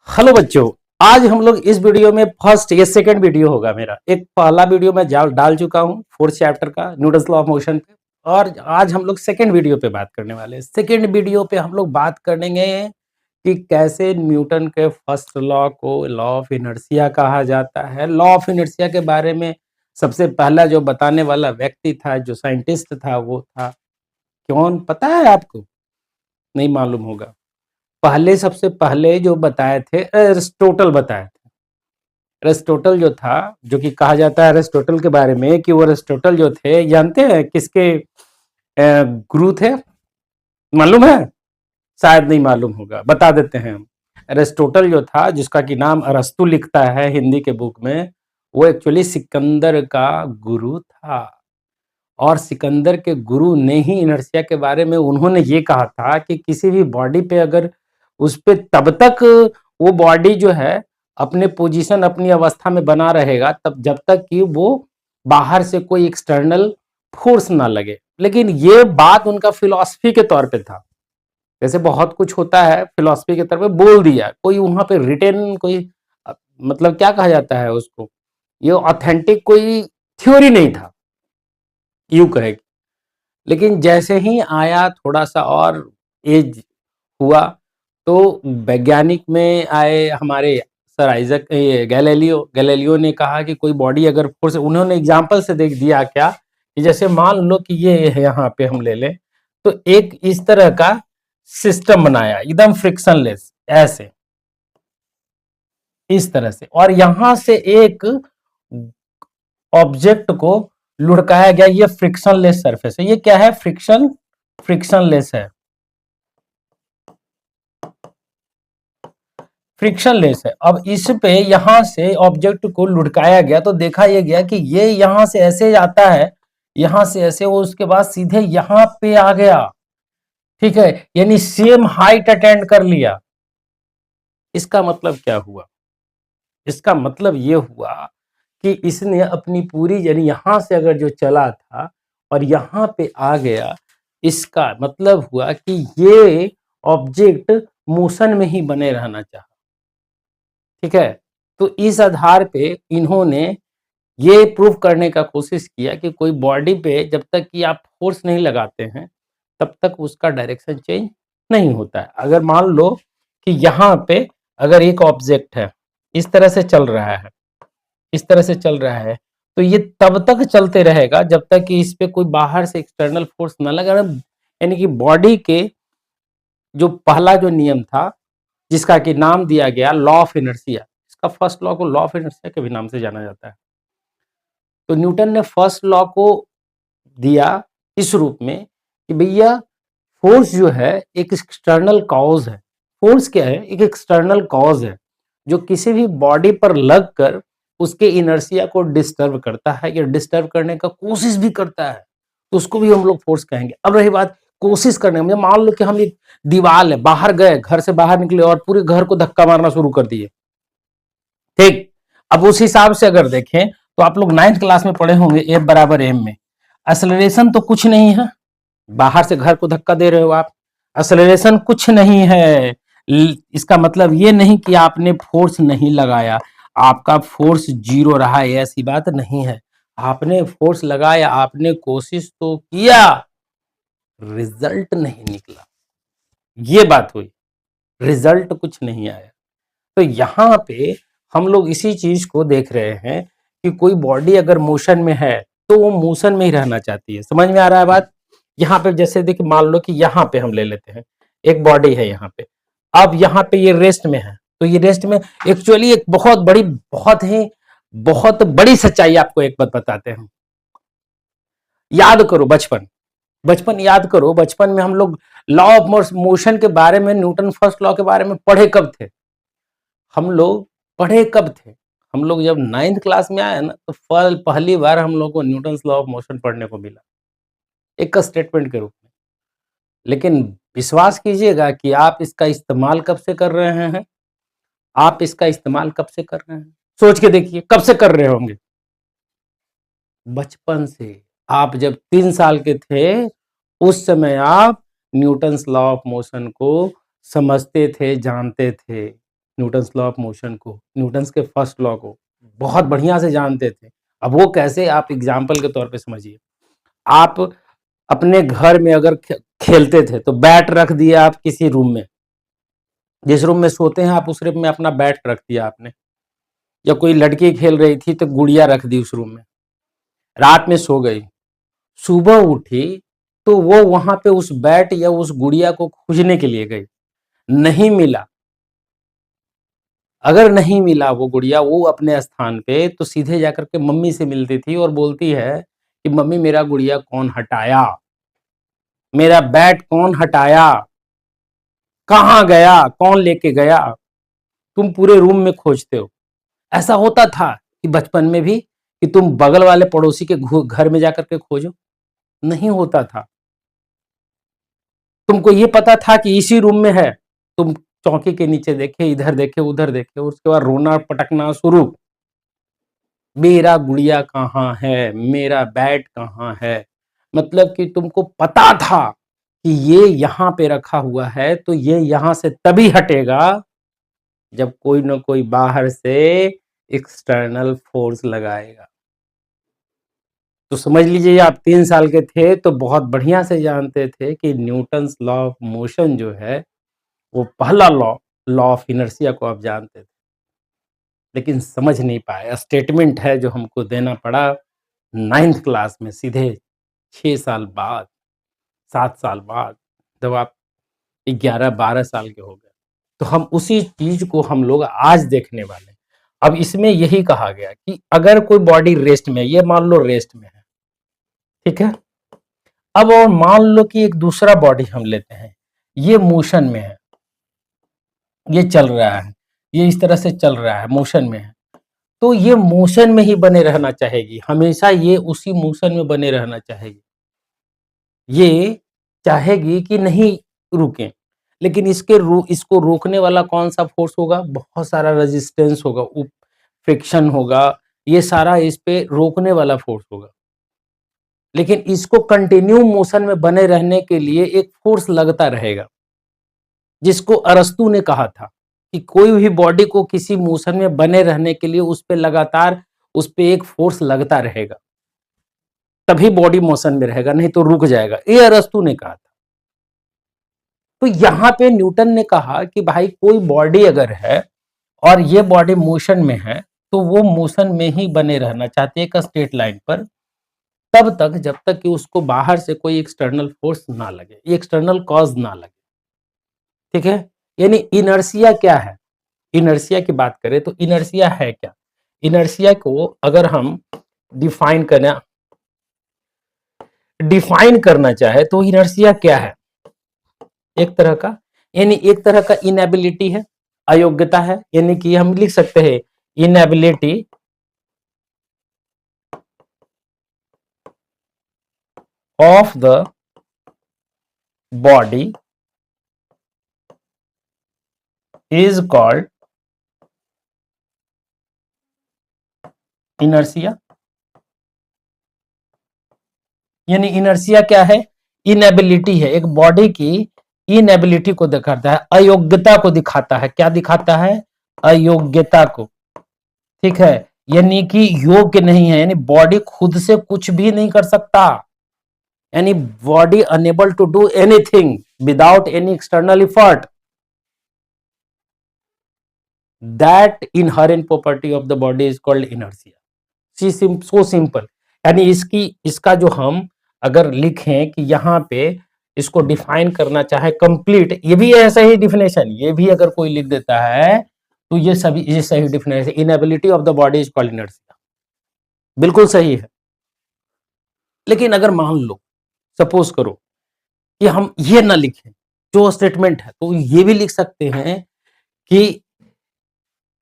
Hello बच्चों। आज हम लोग इस वीडियो में फर्स्ट ये सेकंड वीडियो होगा मेरा। एक पहला वीडियो मैं डाल चुका हूँ फोर्थ चैप्टर का न्यूटन्स लॉ ऑफ मोशन पे, और आज हम लोग सेकंड वीडियो पे बात करने वाले हैं। सेकंड वीडियो पे हम लोग बात करेंगे कि कैसे न्यूटन के फर्स्ट लॉ को लॉ ऑफ इनर्शिया कहा जाता है। लॉ ऑफ इनर्शिया के बारे में सबसे पहला जो बताने वाला व्यक्ति था, जो साइंटिस्ट था, वो था कौन, पता है आपको? नहीं मालूम होगा। पहले सबसे पहले जो बताए थे एरिस्टोटल बताए थे। एरिस्टोटल जो था, जो कि कहा जाता है एरिस्टोटल के बारे में कि वो एरिस्टोटल जो थे, जानते हैं किसके गुरु थे? मालूम है? शायद नहीं मालूम होगा, बता देते हैं हम। एरिस्टोटल जो था, जिसका कि नाम अरस्तु लिखता है हिंदी के बुक में, वो एक्चुअली सिकंदर का गुरु था। और सिकंदर के गुरु ने ही इनर्शिया के बारे में उन्होंने ये कहा था कि किसी भी बॉडी पे अगर उस पे तब तक वो बॉडी जो है अपने पोजीशन अपनी अवस्था में बना रहेगा, तब जब तक कि वो बाहर से कोई एक्सटर्नल फोर्स ना लगे। लेकिन ये बात उनका फिलॉसफी के तौर पे था। जैसे बहुत कुछ होता है फिलॉसफी के तौर पे बोल दिया, कोई वहां पे रिटेन कोई मतलब क्या कहा जाता है उसको, ये ऑथेंटिक कोई थ्योरी नहीं था, यूं कहे। लेकिन जैसे ही आया थोड़ा सा और एज हुआ, तो वैज्ञानिक में आए हमारे सर आइजक गैलीलियो ने कहा कि कोई बॉडी अगर फोर्स, उन्होंने एग्जांपल से देख दिया क्या कि जैसे मान लो कि ये है, यहाँ पे हम ले लें तो एक इस तरह का सिस्टम बनाया एकदम फ्रिक्शनलेस, ऐसे इस तरह से, और यहां से एक ऑब्जेक्ट को लुढ़काया गया। ये फ्रिक्शनलेस सरफेस है। ये क्या है? फ्रिक्शनलेस है, फ्रिक्शनलेस है। अब इस पे यहां से ऑब्जेक्ट को लुढ़काया गया तो देखा यह गया कि ये यहां से ऐसे जाता है, यहां से ऐसे, वो उसके बाद सीधे यहां पे आ गया। ठीक है, यानी सेम हाइट अटेंड कर लिया। इसका मतलब क्या हुआ? इसका मतलब ये हुआ कि इसने अपनी पूरी, यानी यहां से अगर जो चला था और यहां पे आ गया, इसका मतलब हुआ कि ये ऑब्जेक्ट मोशन में ही बने रहना चाहा। ठीक है, तो इस आधार पे इन्होंने ये प्रूव करने का कोशिश किया कि कोई बॉडी पे जब तक कि आप फोर्स नहीं लगाते हैं, तब तक उसका डायरेक्शन चेंज नहीं होता है। अगर मान लो कि यहाँ पे अगर एक ऑब्जेक्ट है, इस तरह से चल रहा है, इस तरह से चल रहा है, तो ये तब तक चलते रहेगा जब तक कि इस पे कोई बाहर से एक्सटर्नल फोर्स ना लगा। यानी कि बॉडी के जो पहला जो नियम था, जिसका कि नाम दिया गया लॉ ऑफ इनर्शिया, इसका फर्स्ट लॉ को लॉ ऑफ इनर्शिया के भी नाम से जाना जाता है। तो न्यूटन ने फर्स्ट लॉ को दिया इस रूप में कि भैया फोर्स जो है एक एक्सटर्नल कॉज है। फोर्स क्या है? एक एक्सटर्नल कॉज है जो किसी भी बॉडी पर लगकर उसके इनर्शिया को डिस्टर्ब करता है या डिस्टर्ब करने का कोशिश भी करता है, तो उसको भी हम लोग फोर्स कहेंगे। अब रही बात कोशिश करने में, मान लो कि हम एक दीवार है, बाहर गए, घर से बाहर निकले और पूरे घर को धक्का मारना शुरू कर दिए। ठीक, अब उस हिसाब से अगर देखें तो आप लोग 9th क्लास में पढ़े होंगे F बराबर m में। एक्सेलरेशन तो कुछ नहीं है, बाहर से घर को धक्का दे रहे हो आप, एक्सेलरेशन कुछ नहीं है। इसका मतलब ये नहीं कि आपने फोर्स नहीं लगाया, आपका फोर्स जीरो रहा है, ऐसी बात नहीं है। आपने फोर्स लगाया, आपने कोशिश तो किया, रिजल्ट नहीं निकला, ये बात हुई, रिजल्ट कुछ नहीं आया। तो यहाँ पे हम लोग इसी चीज को देख रहे हैं कि कोई बॉडी अगर मोशन में है तो वो मोशन में ही रहना चाहती है। समझ में आ रहा है बात? यहाँ पे जैसे देखिए, मान लो कि यहाँ पे हम ले लेते हैं, एक बॉडी है यहाँ पे, अब यहाँ पे ये रेस्ट में है, तो ये रेस्ट में एक्चुअली एक बहुत बड़ी, बहुत बड़ी सच्चाई आपको एक बात बताते हैं। याद करो बचपन, बचपन याद करो, बचपन में हम लोग लॉ ऑफ मोशन के बारे में, न्यूटन फर्स्ट लॉ के बारे में पढ़े कब थे? हम लोग पढ़े कब थे? हम लोग जब 9th क्लास में आए ना, तो पहली बार हम लोग को न्यूटन लॉ ऑफ मोशन पढ़ने को मिला, एक स्टेटमेंट के रूप में। लेकिन विश्वास कीजिएगा कि आप इसका इस्तेमाल कब से कर रहे हैं? आप इसका इस्तेमाल कब से कर रहे हैं? सोच के देखिए, कब से कर रहे होंगे? बचपन से। आप जब 3 साल के थे, उस समय आप न्यूटन लॉ ऑफ मोशन को समझते थे, जानते थे। न्यूटन्स लॉ ऑफ मोशन को, न्यूटन्स के फर्स्ट लॉ को बहुत बढ़िया से जानते थे। अब वो कैसे, आप एग्जाम्पल के तौर पे समझिए। आप अपने घर में अगर खेलते थे तो बैट रख दिया आप किसी रूम में, जिस रूम में सोते हैं आप उस रूम में अपना बैट रख दिया आपने, या कोई लड़की खेल रही थी तो गुड़िया रख दी उस रूम में, रात में सो गई, सुबह उठी तो वो वहां पे उस बैट या उस गुड़िया को खोजने के लिए गई, नहीं मिला। अगर नहीं मिला वो गुड़िया वो अपने स्थान पे, तो सीधे जाकर के मम्मी से मिलती थी और बोलती है कि मम्मी मेरा गुड़िया कौन हटाया, मेरा बैट कौन हटाया, कहाँ गया, कौन लेके गया। तुम पूरे रूम में खोजते हो। ऐसा होता था कि बचपन में भी कि तुम बगल वाले पड़ोसी के घर में जाकर के खोजो, नहीं होता था। तुमको ये पता था कि इसी रूम में है, तुम चौकी के नीचे देखे, इधर देखे, उधर देखे, उसके बाद रोना पटकना शुरू, मेरा गुड़िया कहाँ है, मेरा बैट कहाँ है। मतलब कि तुमको पता था कि ये यहाँ पे रखा हुआ है, तो ये यहाँ से तभी हटेगा जब कोई ना कोई बाहर से एक्सटर्नल फोर्स लगाएगा। तो समझ लीजिए आप 3 साल के थे तो बहुत बढ़िया से जानते थे कि न्यूटन्स लॉ ऑफ मोशन जो है वो पहला लॉ, लॉ ऑफ इनर्शिया को आप जानते थे, लेकिन समझ नहीं पाए। स्टेटमेंट है जो हमको देना पड़ा 9th क्लास में, सीधे 6 साल बाद, 7 साल बाद, जब आप 11-12 साल के हो गए। तो हम उसी चीज को हम लोग आज देखने वाले हैं। अब इसमें यही कहा गया कि अगर कोई बॉडी रेस्ट में, ये मान लो रेस्ट में है, ठीक है। अब और मान लो कि एक दूसरा बॉडी हम लेते हैं, ये मोशन में है, ये चल रहा है, ये इस तरह से चल रहा है, मोशन में है। तो ये मोशन में ही बने रहना चाहेगी, हमेशा ये उसी मोशन में बने रहना चाहेगी। ये चाहेगी कि नहीं रुके, लेकिन इसको रोकने वाला कौन सा फोर्स होगा, बहुत सारा रेजिस्टेंस होगा, फ्रिक्शन होगा, ये सारा इस पे रोकने वाला फोर्स होगा। लेकिन इसको कंटिन्यू मोशन में बने रहने के लिए एक फोर्स लगता रहेगा, जिसको अरस्तू ने कहा था कि कोई भी बॉडी को किसी मोशन में बने रहने के लिए उस पे लगातार उस पे एक फोर्स लगता रहेगा, तभी बॉडी मोशन में रहेगा, नहीं तो रुक जाएगा, ये अरस्तू ने कहा था। तो यहां पे न्यूटन ने कहा कि भाई कोई बॉडी अगर है और ये बॉडी मोशन में है, तो वो मोशन में ही बने रहना चाहते हैं एक स्ट्रेट लाइन पर, तब तक जब तक कि उसको बाहर से कोई एक्सटर्नल फोर्स ना लगे, एक्सटर्नल कॉज ना लगे, ठीक है। यानी इनर्शिया क्या है, इनर्शिया की बात करें तो इनर्शिया है क्या, इनर्शिया को अगर हम डिफाइन करना डिफाइन करना चाहे तो इनर्शिया क्या है, एक तरह का, यानी एक तरह का इनएबिलिटी है, अयोग्यता है, यानी कि हम लिख सकते हैं inability of the body is called inertia. यानी इनर्शिया क्या है, इनएबिलिटी है, एक बॉडी की इनएबिलिटी को दिखाता है, अयोग्यता को दिखाता है। क्या दिखाता है, अयोग्यता को, ठीक है। यानी कि योग्य नहीं है, यानी बॉडी खुद से कुछ भी नहीं कर सकता, यानी body unable to do anything without any external effort. That inherent property of the body is called inertia. So simple. यानी इसका जो हम अगर लिखें कि यहाँ पे इसको डिफाइन करना चाहे कंप्लीट, ये भी ऐसा ही डिफिनेशन, ये भी अगर कोई लिख देता है तो ये सही definition, inability of the body is called inertia, बिल्कुल सही है। लेकिन अगर मान लो, सपोज करो कि हम ये ना लिखें जो स्टेटमेंट है, तो ये भी लिख सकते हैं कि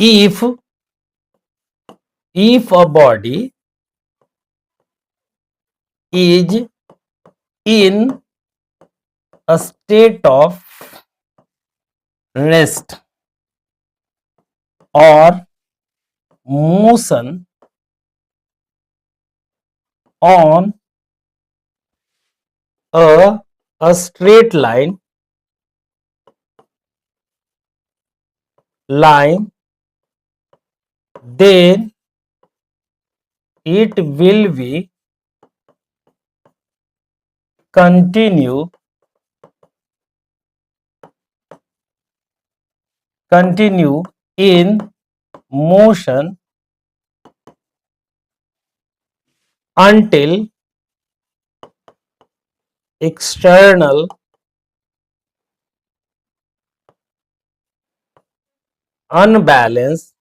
if a body is in a state of rest or motion on a straight line line, then it will be continue in motion until external unbalance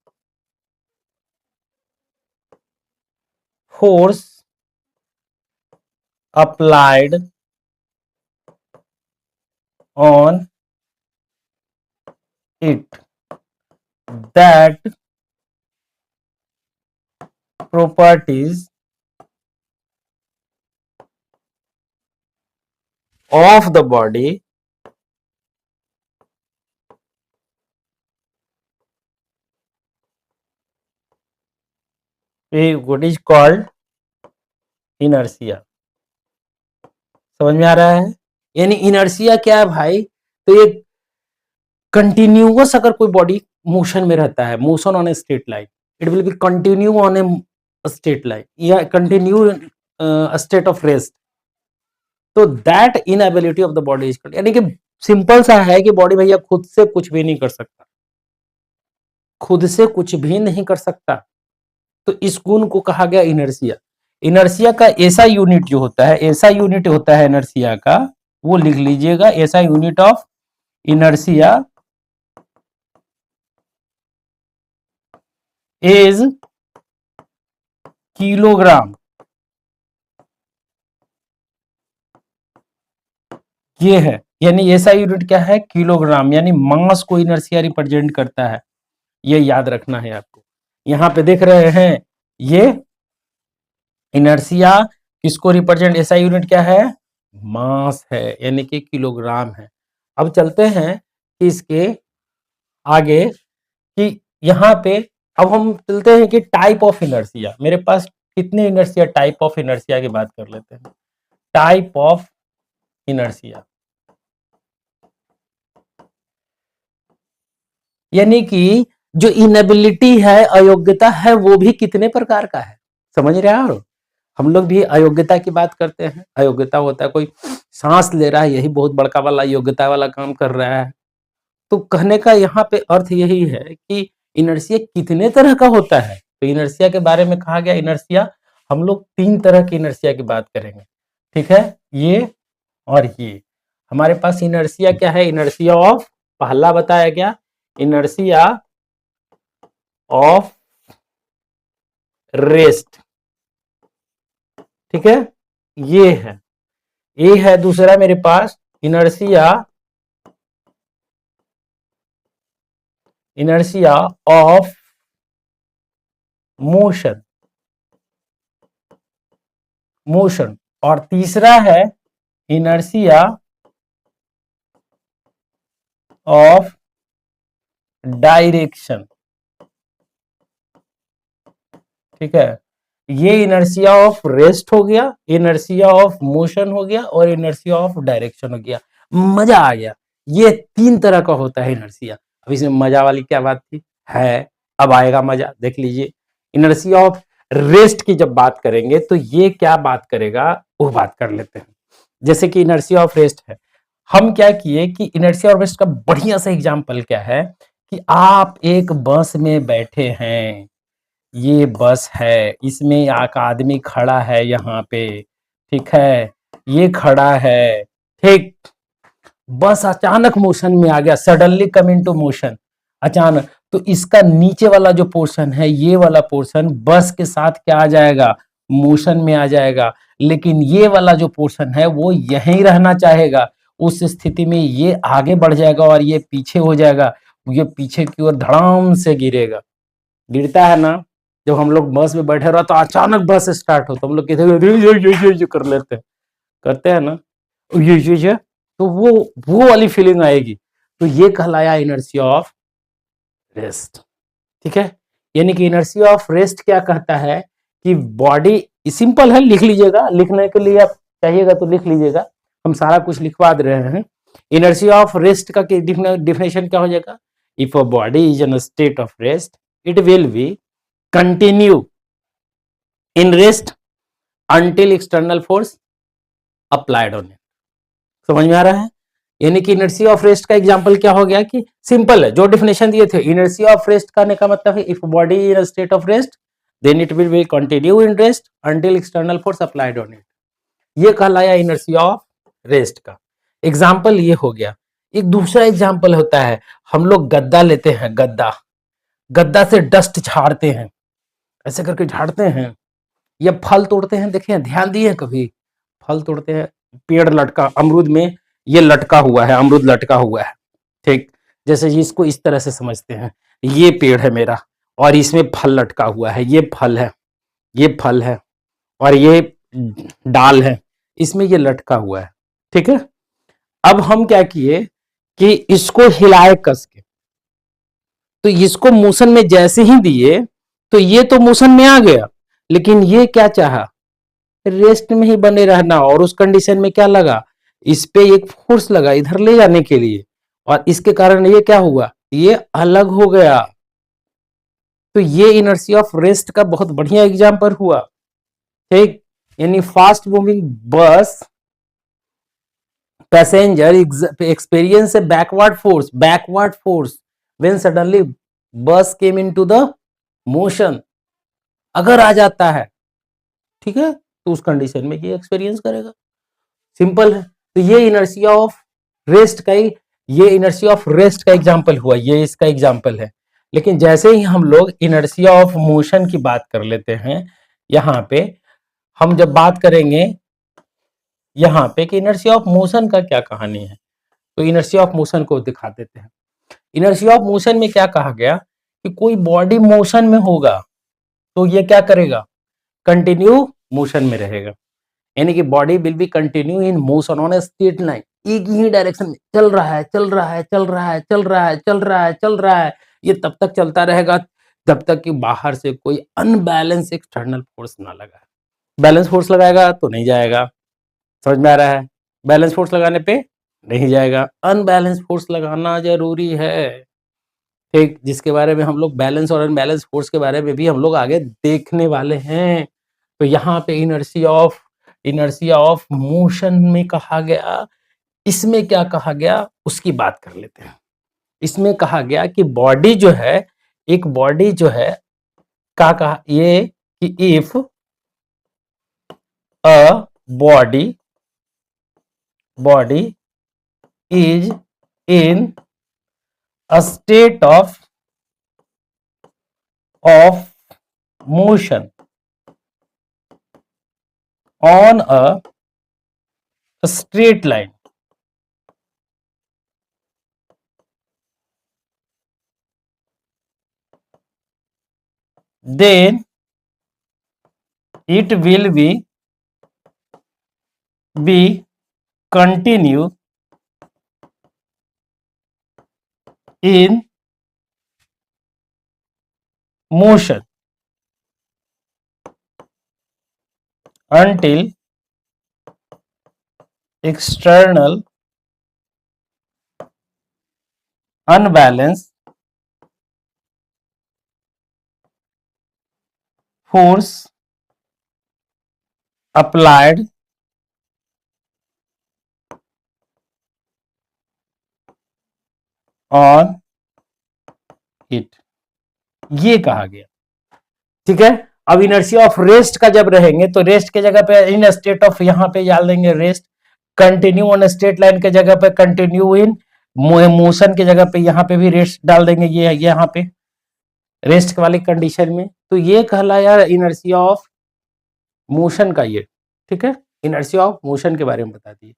force applied on it, that properties of the body what is called inertia। समझ में आ रहा है? यानी inertia क्या है भाई? तो ये कंटिन्यूअस अगर कोई बॉडी मोशन में रहता है, motion on a straight line, it will be continue on a straight line या कंटिन्यू स्टेट ऑफ रेस्ट, तो that inability of the body is called, यानी कि सिंपल सा है कि बॉडी भैया खुद से कुछ भी नहीं कर सकता, खुद से कुछ भी नहीं कर सकता, तो इस गुण को कहा गया इनर्शिया। इनर्शिया का ऐसा यूनिट जो होता है, ऐसा यूनिट होता है इनर्शिया का, वो लिख लीजिएगा, ऐसा unit of inertia is kilogram. ये है, यानी ऐसा यूनिट क्या है? किलोग्राम, यानी मास को इनर्शिया रिप्रेजेंट करता है, ये याद रखना है आपको। यहां पे देख रहे हैं ये इनर्शिया किसको रिप्रेजेंट, ऐसा यूनिट क्या है? मास है, यानी कि किलोग्राम है। अब चलते हैं कि इसके आगे कि यहाँ पे अब हम चलते हैं कि टाइप ऑफ इनर्शिया, मेरे पास कितने इनर्शिया, टाइप ऑफ इनर्शिया की बात कर लेते हैं। टाइप ऑफ इनर्शिया यानी कि जो इनएबिलिटी है, अयोग्यता है, वो भी कितने प्रकार का है, समझ रहे हो? हम लोग भी अयोग्यता की बात करते हैं। अयोग्यता होता है कोई सांस ले रहा है, यही बहुत बड़का वाला योग्यता वाला काम कर रहा है। तो कहने का यहाँ पे अर्थ यही है कि इनर्शिया कितने तरह का होता है। तो इनर्शिया के बारे में कहा गया, इनर्शिया हम लोग 3 तरह की इनर्शिया की बात करेंगे, ठीक है? ये और ये हमारे पास इनर्शिया क्या है? इनर्शिया ऑफ, पहला बताया गया इनर्शिया ऑफ रेस्ट, ठीक है, ये है। दूसरा मेरे पास इनर्शिया ऑफ मोशन, और तीसरा है इनर्शिया ऑफ डायरेक्शन, ठीक है। ये इनर्शिया ऑफ रेस्ट हो गया, इनर्शिया ऑफ मोशन हो गया, और इनर्शिया ऑफ डायरेक्शन हो गया। मजा आ गया। ये 3 तरह का होता है इनर्शिया। अब इसमें मजा वाली क्या बात थी? है, अब आएगा मजा, देख लीजिए। इनर्शिया ऑफ रेस्ट की जब बात करेंगे तो ये क्या बात करेगा, वो बात कर लेते हैं। जैसे कि इनर्शिया ऑफ रेस्ट है, हम क्या किए कि इनर्शिया ऑफ रेस्ट का बढ़िया सा एग्जाम्पल क्या है कि आप एक बस में बैठे हैं, ये बस है, इसमें एक आदमी खड़ा है यहाँ पे, ठीक है, ये खड़ा है, ठीक। बस अचानक मोशन में आ गया, सडनली कम इनटू मोशन, अचानक। तो इसका नीचे वाला जो पोर्शन है, ये वाला पोर्शन बस के साथ क्या आ जाएगा? मोशन में आ जाएगा। लेकिन ये वाला जो पोर्शन है वो यहीं रहना चाहेगा। उस स्थिति में ये आगे बढ़ जाएगा और ये पीछे हो जाएगा, ये पीछे की ओर धड़ाम से गिरेगा। गिरता है ना, जब हम लोग बस में बैठे रहो तो अचानक बस स्टार्ट हो तो हम लोग कहते कर लेते हैं, करते हैं ना, ये तो वो वाली फीलिंग आएगी। तो ये कहलाया इनर्शिया ऑफ रेस्ट, ठीक है। यानी कि इनर्शिया ऑफ रेस्ट क्या कहता है कि बॉडी, सिंपल है, लिख लीजिएगा, लिखने के लिए आप चाहिएगा तो लिख लीजिएगा, हम सारा कुछ लिखवा दे रहे हैं। इनर्शिया ऑफ रेस्ट का डिफिनेशन क्या हो जाएगा? if a body is in a state of rest, it will be continue in rest until external force applied on it. समझ में आ रहा है? यानी कि इनर्सी ऑफ रेस्ट का एग्जांपल क्या हो गया कि सिंपल है, जो डेफिनेशन दिए थे, इनर्सी ऑफ रेस्ट करने का मतलब है if body in a state of rest then it will be continue in rest until external force applied on it. ये कहलाया इनर्सी ऑफ रेस्ट का एग्जाम्पल। ये हो गया। एक दूसरा एग्जाम्पल होता है, हम लोग गद्दा लेते हैं, गद्दा, गद्दा से डस्ट झाड़ते हैं, ऐसे करके झाड़ते हैं, या फल तोड़ते हैं, देखे ध्यान दिए कभी, फल तोड़ते हैं, पेड़ लटका, अमरूद में ये लटका हुआ है, अमरूद लटका हुआ है, ठीक, जैसे इसको इस तरह से समझते हैं, ये पेड़ है मेरा और इसमें फल लटका हुआ है, ये फल है, ये फल है और ये डाल है, इसमें ये लटका हुआ है, ठीक है। अब हम क्या किए कि इसको हिलाए कस के, तो इसको मोशन में जैसे ही दिए तो ये तो मोशन में आ गया, लेकिन ये क्या चाहा, रेस्ट में ही बने रहना, और उस कंडीशन में क्या लगा, इस पे एक फोर्स लगा इधर ले जाने के लिए, और इसके कारण ये क्या हुआ, ये अलग हो गया। तो ये इनर्सी ऑफ रेस्ट का बहुत बढ़िया एग्जांपल हुआ, ठीक। यानी फास्ट मूविंग बस passenger experience A backward force when suddenly बस केम इनटू द मोशन। अगर आ जाता है, ठीक है, तो उस कंडीशन में ये एक्सपीरियंस करेगा, सिंपल है। तो ये इनर्सी ऑफ रेस्ट का ही, ये इनर्सी ऑफ रेस्ट का एग्जांपल हुआ, ये इसका एग्जांपल है। लेकिन जैसे ही हम लोग इनर्सी ऑफ मोशन की बात कर लेते हैं, यहाँ पे हम जब बात करेंगे यहाँ पे कि इनर्सी ऑफ मोशन का क्या कहानी है, तो इनर्सी ऑफ मोशन को दिखा देते हैं। इनर्सी ऑफ मोशन में क्या कहा गया कि कोई बॉडी मोशन में होगा तो ये क्या करेगा, कंटिन्यू मोशन में रहेगा, यानी कि body will be continue in motion on a straight line, एक ही डायरेक्शन में चल रहा है, चल रहा है, चल रहा है, चल रहा है, चल रहा है, चल रहा है। ये तब तक चलता रहेगा जब तक कि बाहर से कोई अनबैलेंस एक्सटर्नल फोर्स ना लगाए। बैलेंस फोर्स लगाएगा तो नहीं जाएगा, समझ में आ रहा है, बैलेंस फोर्स लगाने पे नहीं जाएगा, अनबैलेंस फोर्स लगाना जरूरी है, ठीक, जिसके बारे में हम लोग बैलेंस और अनबैलेंस फोर्स के बारे में भी हम लोग आगे देखने वाले हैं। तो यहाँ पे इनर्शिया ऑफ मोशन में कहा गया, इसमें क्या कहा गया उसकी बात कर लेते हैं। इसमें कहा गया कि बॉडी जो है, एक बॉडी जो है, क्या कहा ये कि if a body is in a state of motion on a straight line, then it will be continue in motion until external unbalance force applied on it, ये कहा गया, ठीक है। अब इनर्सी ऑफ रेस्ट का जब रहेंगे तो रेस्ट के जगह पे इन स्टेट ऑफ यहाँ पे डाल देंगे rest, continue on straight line के जगह पे कंटिन्यू इन मोशन के जगह पे यहाँ पे भी रेस्ट डाल देंगे, ये यहाँ पे रेस्ट वाली कंडीशन में। तो ये कहलाया इनर्सी ऑफ मोशन का, ये ठीक है, इनर्सी ऑफ मोशन के बारे में बता दिए।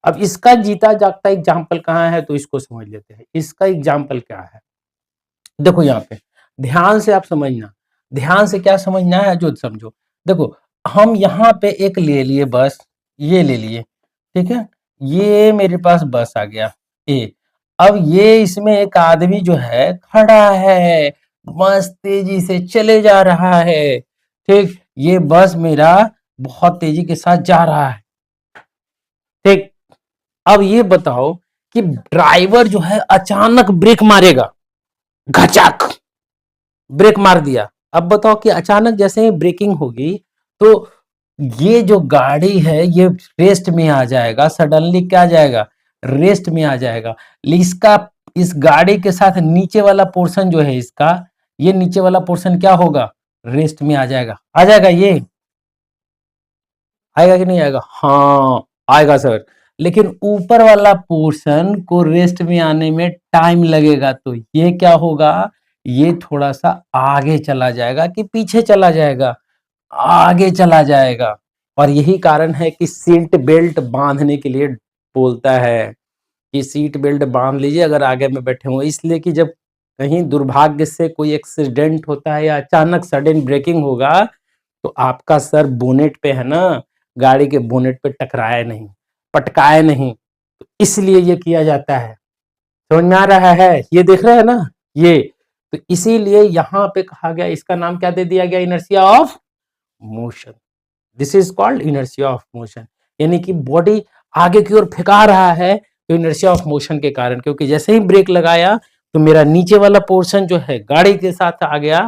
अब इसका जीता जागता एग्जाम्पल कहाँ है, तो इसको समझ लेते हैं। इसका एग्जाम्पल क्या है, देखो यहाँ पे ध्यान से आप समझना, ध्यान से क्या समझना है जो समझो। देखो हम यहाँ पे एक ले लिए बस, ये ले लिए, ठीक है, ये मेरे पास बस आ गया ए। अब ये इसमें एक आदमी जो है खड़ा है, मस्त तेजी से चले जा रहा है, ठीक, ये बस मेरा बहुत तेजी के साथ जा रहा है, ठीक। अब ये बताओ कि ड्राइवर जो है अचानक ब्रेक मारेगा, घचक ब्रेक मार दिया। अब बताओ कि अचानक जैसे ही ब्रेकिंग होगी तो ये जो गाड़ी है ये रेस्ट में आ जाएगा, सडनली क्या आ जाएगा, रेस्ट में आ जाएगा। इसका इस गाड़ी के साथ नीचे वाला पोर्शन जो है इसका, ये नीचे वाला पोर्शन क्या होगा, रेस्ट में आ जाएगा। आ जाएगा, ये आएगा कि नहीं आएगा, हाँ आएगा सर। लेकिन ऊपर वाला पोर्शन को रेस्ट में आने में टाइम लगेगा, तो ये क्या होगा, ये थोड़ा सा आगे चला जाएगा कि पीछे चला जाएगा, आगे चला जाएगा। और यही कारण है कि सीट बेल्ट बांधने के लिए बोलता है कि सीट बेल्ट बांध लीजिए अगर आगे में बैठे हो, इसलिए कि जब कहीं दुर्भाग्य से कोई एक्सीडेंट होता है या अचानक सडन ब्रेकिंग होगा तो आपका सर बोनेट पे है ना, गाड़ी के बोनेट पे टकराए नहीं, पटकाए नहीं, तो इसलिए ये किया जाता है। समझ में आ रहा है, ये देख रहे हैं ना ये, तो इसीलिए यहां पे कहा गया, इसका नाम क्या दे दिया गया, inertia of motion. This is called inertia of motion, यानी कि बॉडी आगे की ओर फेंका रहा है तो इनर्शिया ऑफ मोशन के कारण, क्योंकि जैसे ही ब्रेक लगाया तो मेरा नीचे वाला पोर्शन जो है गाड़ी के साथ आ गया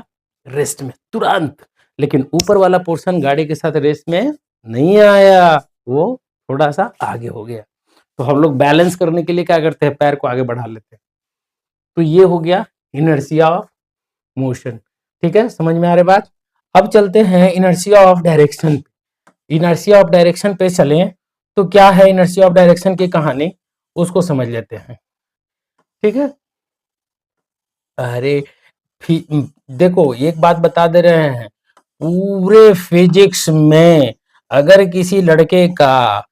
रेस्ट में तुरंत, लेकिन ऊपर वाला पोर्शन गाड़ी के साथ रेस्ट में नहीं आया, वो थोड़ा सा आगे हो गया। तो हम लोग बैलेंस करने के लिए क्या करते हैं, पैर को आगे बढ़ा लेते हैं। तो ये हो गया इनर्शिया ऑफ मोशन। ठीक है, समझ में आ रही बात। अब चलते हैं inertia of direction. Inertia of direction पे चलें तो क्या है इनर्शिया ऑफ डायरेक्शन की कहानी, उसको समझ लेते हैं। ठीक है, अरे देखो एक बात बता दे रहे हैं, पूरे फिजिक्स में अगर किसी लड़के का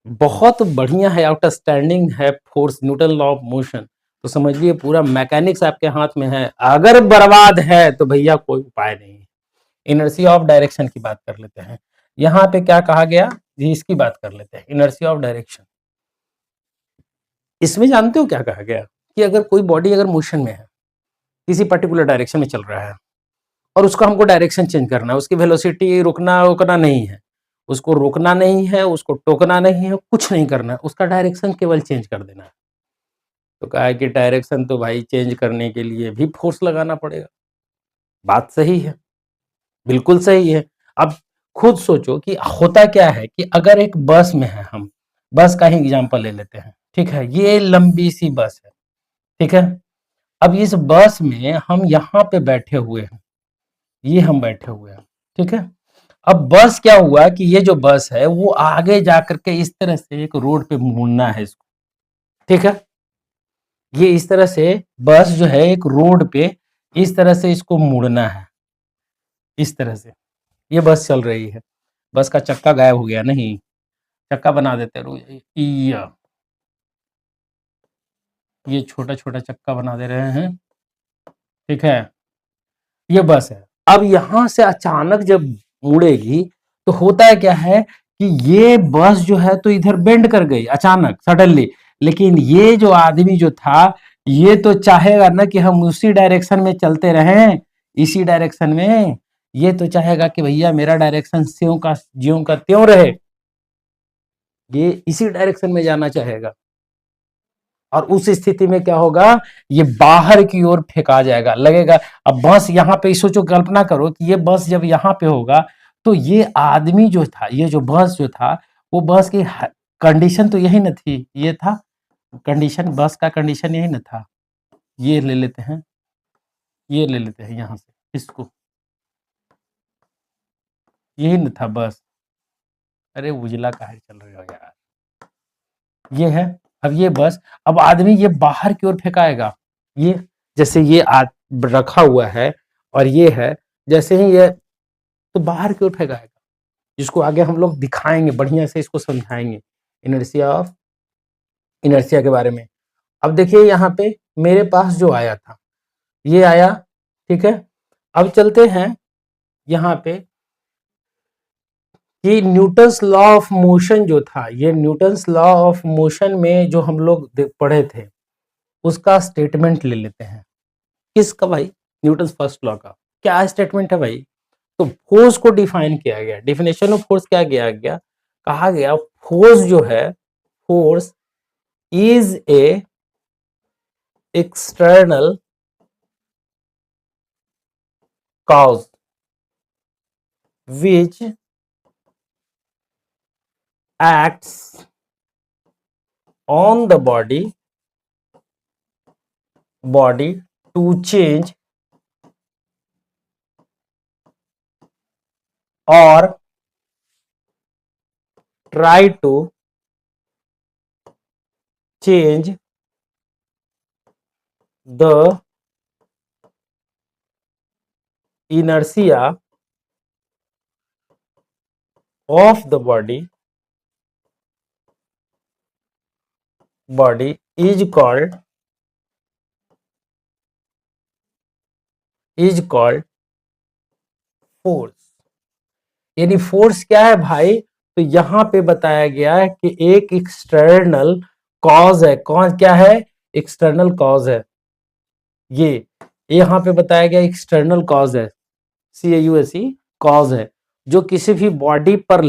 बहुत बढ़िया है, आउटस्टैंडिंग है force, Newton law of motion, तो समझिए पूरा मैकेनिक्स आपके हाथ में है। अगर बर्बाद है तो भैया कोई उपाय नहीं है। इनर्शिया ऑफ डायरेक्शन की बात कर लेते हैं। यहाँ पे क्या कहा गया जी, इसकी बात कर लेते हैं, इनर्शिया ऑफ डायरेक्शन। इसमें जानते हो क्या कहा गया कि अगर कोई बॉडी अगर मोशन में है, किसी पर्टिकुलर डायरेक्शन में चल रहा है और उसको हमको डायरेक्शन चेंज करना है, उसकी वेलोसिटी रोकना रोकना नहीं है, उसको रोकना नहीं है, उसको टोकना नहीं है, कुछ नहीं करना है, उसका डायरेक्शन केवल चेंज कर देना है। तो कहा है कि डायरेक्शन तो भाई चेंज करने के लिए भी फोर्स लगाना पड़ेगा। बात सही है, बिल्कुल सही है। अब खुद सोचो कि होता क्या है कि अगर एक बस में है, हम बस का ही एग्जांपल ले लेते हैं, ठीक है, ये लंबी सी बस है, ठीक है। अब इस बस में हम यहाँ पे बैठे हुए हैं, ये हम बैठे हुए हैं, ठीक है। अब बस क्या हुआ कि ये जो बस है वो आगे जाकर के इस तरह से एक रोड पे मुड़ना है इसको, ठीक है। ये इस तरह से बस जो है एक रोड पे इस तरह से इसको मुड़ना है, इस तरह से ये बस चल रही है। बस का चक्का गायब हो गया, नहीं चक्का बना देते रोज, ये छोटा छोटा चक्का बना दे रहे हैं, ठीक है। ये बस है, अब यहां से अचानक जब मुड़ेगी तो होता है क्या है कि ये बस जो है तो इधर बेंड कर गई अचानक सडनली, लेकिन ये जो आदमी जो था ये तो चाहेगा ना कि हम उसी डायरेक्शन में चलते रहें, इसी डायरेक्शन में, ये तो चाहेगा कि भैया मेरा डायरेक्शन ज्यों का त्यों रहे, ये इसी डायरेक्शन में जाना चाहेगा। और उस स्थिति में क्या होगा, ये बाहर की ओर फेंका जाएगा, लगेगा। अब बस यहाँ पे सोचो, कल्पना करो कि ये बस जब यहाँ पे होगा तो ये आदमी जो था, ये जो बस जो था, वो बस की कंडीशन तो यही न थी, ये था कंडीशन, बस का कंडीशन यही न था। ये ले लेते हैं, ये ले लेते हैं यहाँ से इसको, यही न था बस। अरे उजला काहे चल रहे हो यार, ये है। अब ये बस, अब आदमी ये बाहर की ओर फेंकाएगा, ये जैसे ये रखा हुआ है और ये है, जैसे ही ये तो बाहर की ओर फेंकाएगा, जिसको आगे हम लोग दिखाएंगे, बढ़िया से इसको समझाएंगे इनर्शिया ऑफ इनर्शिया के बारे में। अब देखिए यहाँ पे मेरे पास जो आया था ये आया, ठीक है। अब चलते हैं यहाँ पे कि न्यूटन्स लॉ ऑफ मोशन जो था, ये न्यूटन्स लॉ ऑफ मोशन में जो हम लोग पढ़े थे उसका स्टेटमेंट ले लेते हैं। किसका भाई, न्यूटन्स फर्स्ट लॉ का। क्या स्टेटमेंट है भाई, तो फोर्स को डिफाइन किया गया, डेफिनेशन ऑफ फोर्स क्या किया गया, कहा गया फोर्स जो है, force is a external cause which acts on the body to change or try to change the inertia of the body is called force. यानी फोर्स क्या है भाई, तो यहां पे बताया गया है कि एक एक्सटर्नल कॉज है। कौन क्या है? एक्सटर्नल कॉज है। ये यहां पे बताया गया एक्सटर्नल कॉज है, CAUSE कॉज है, जो किसी भी बॉडी पर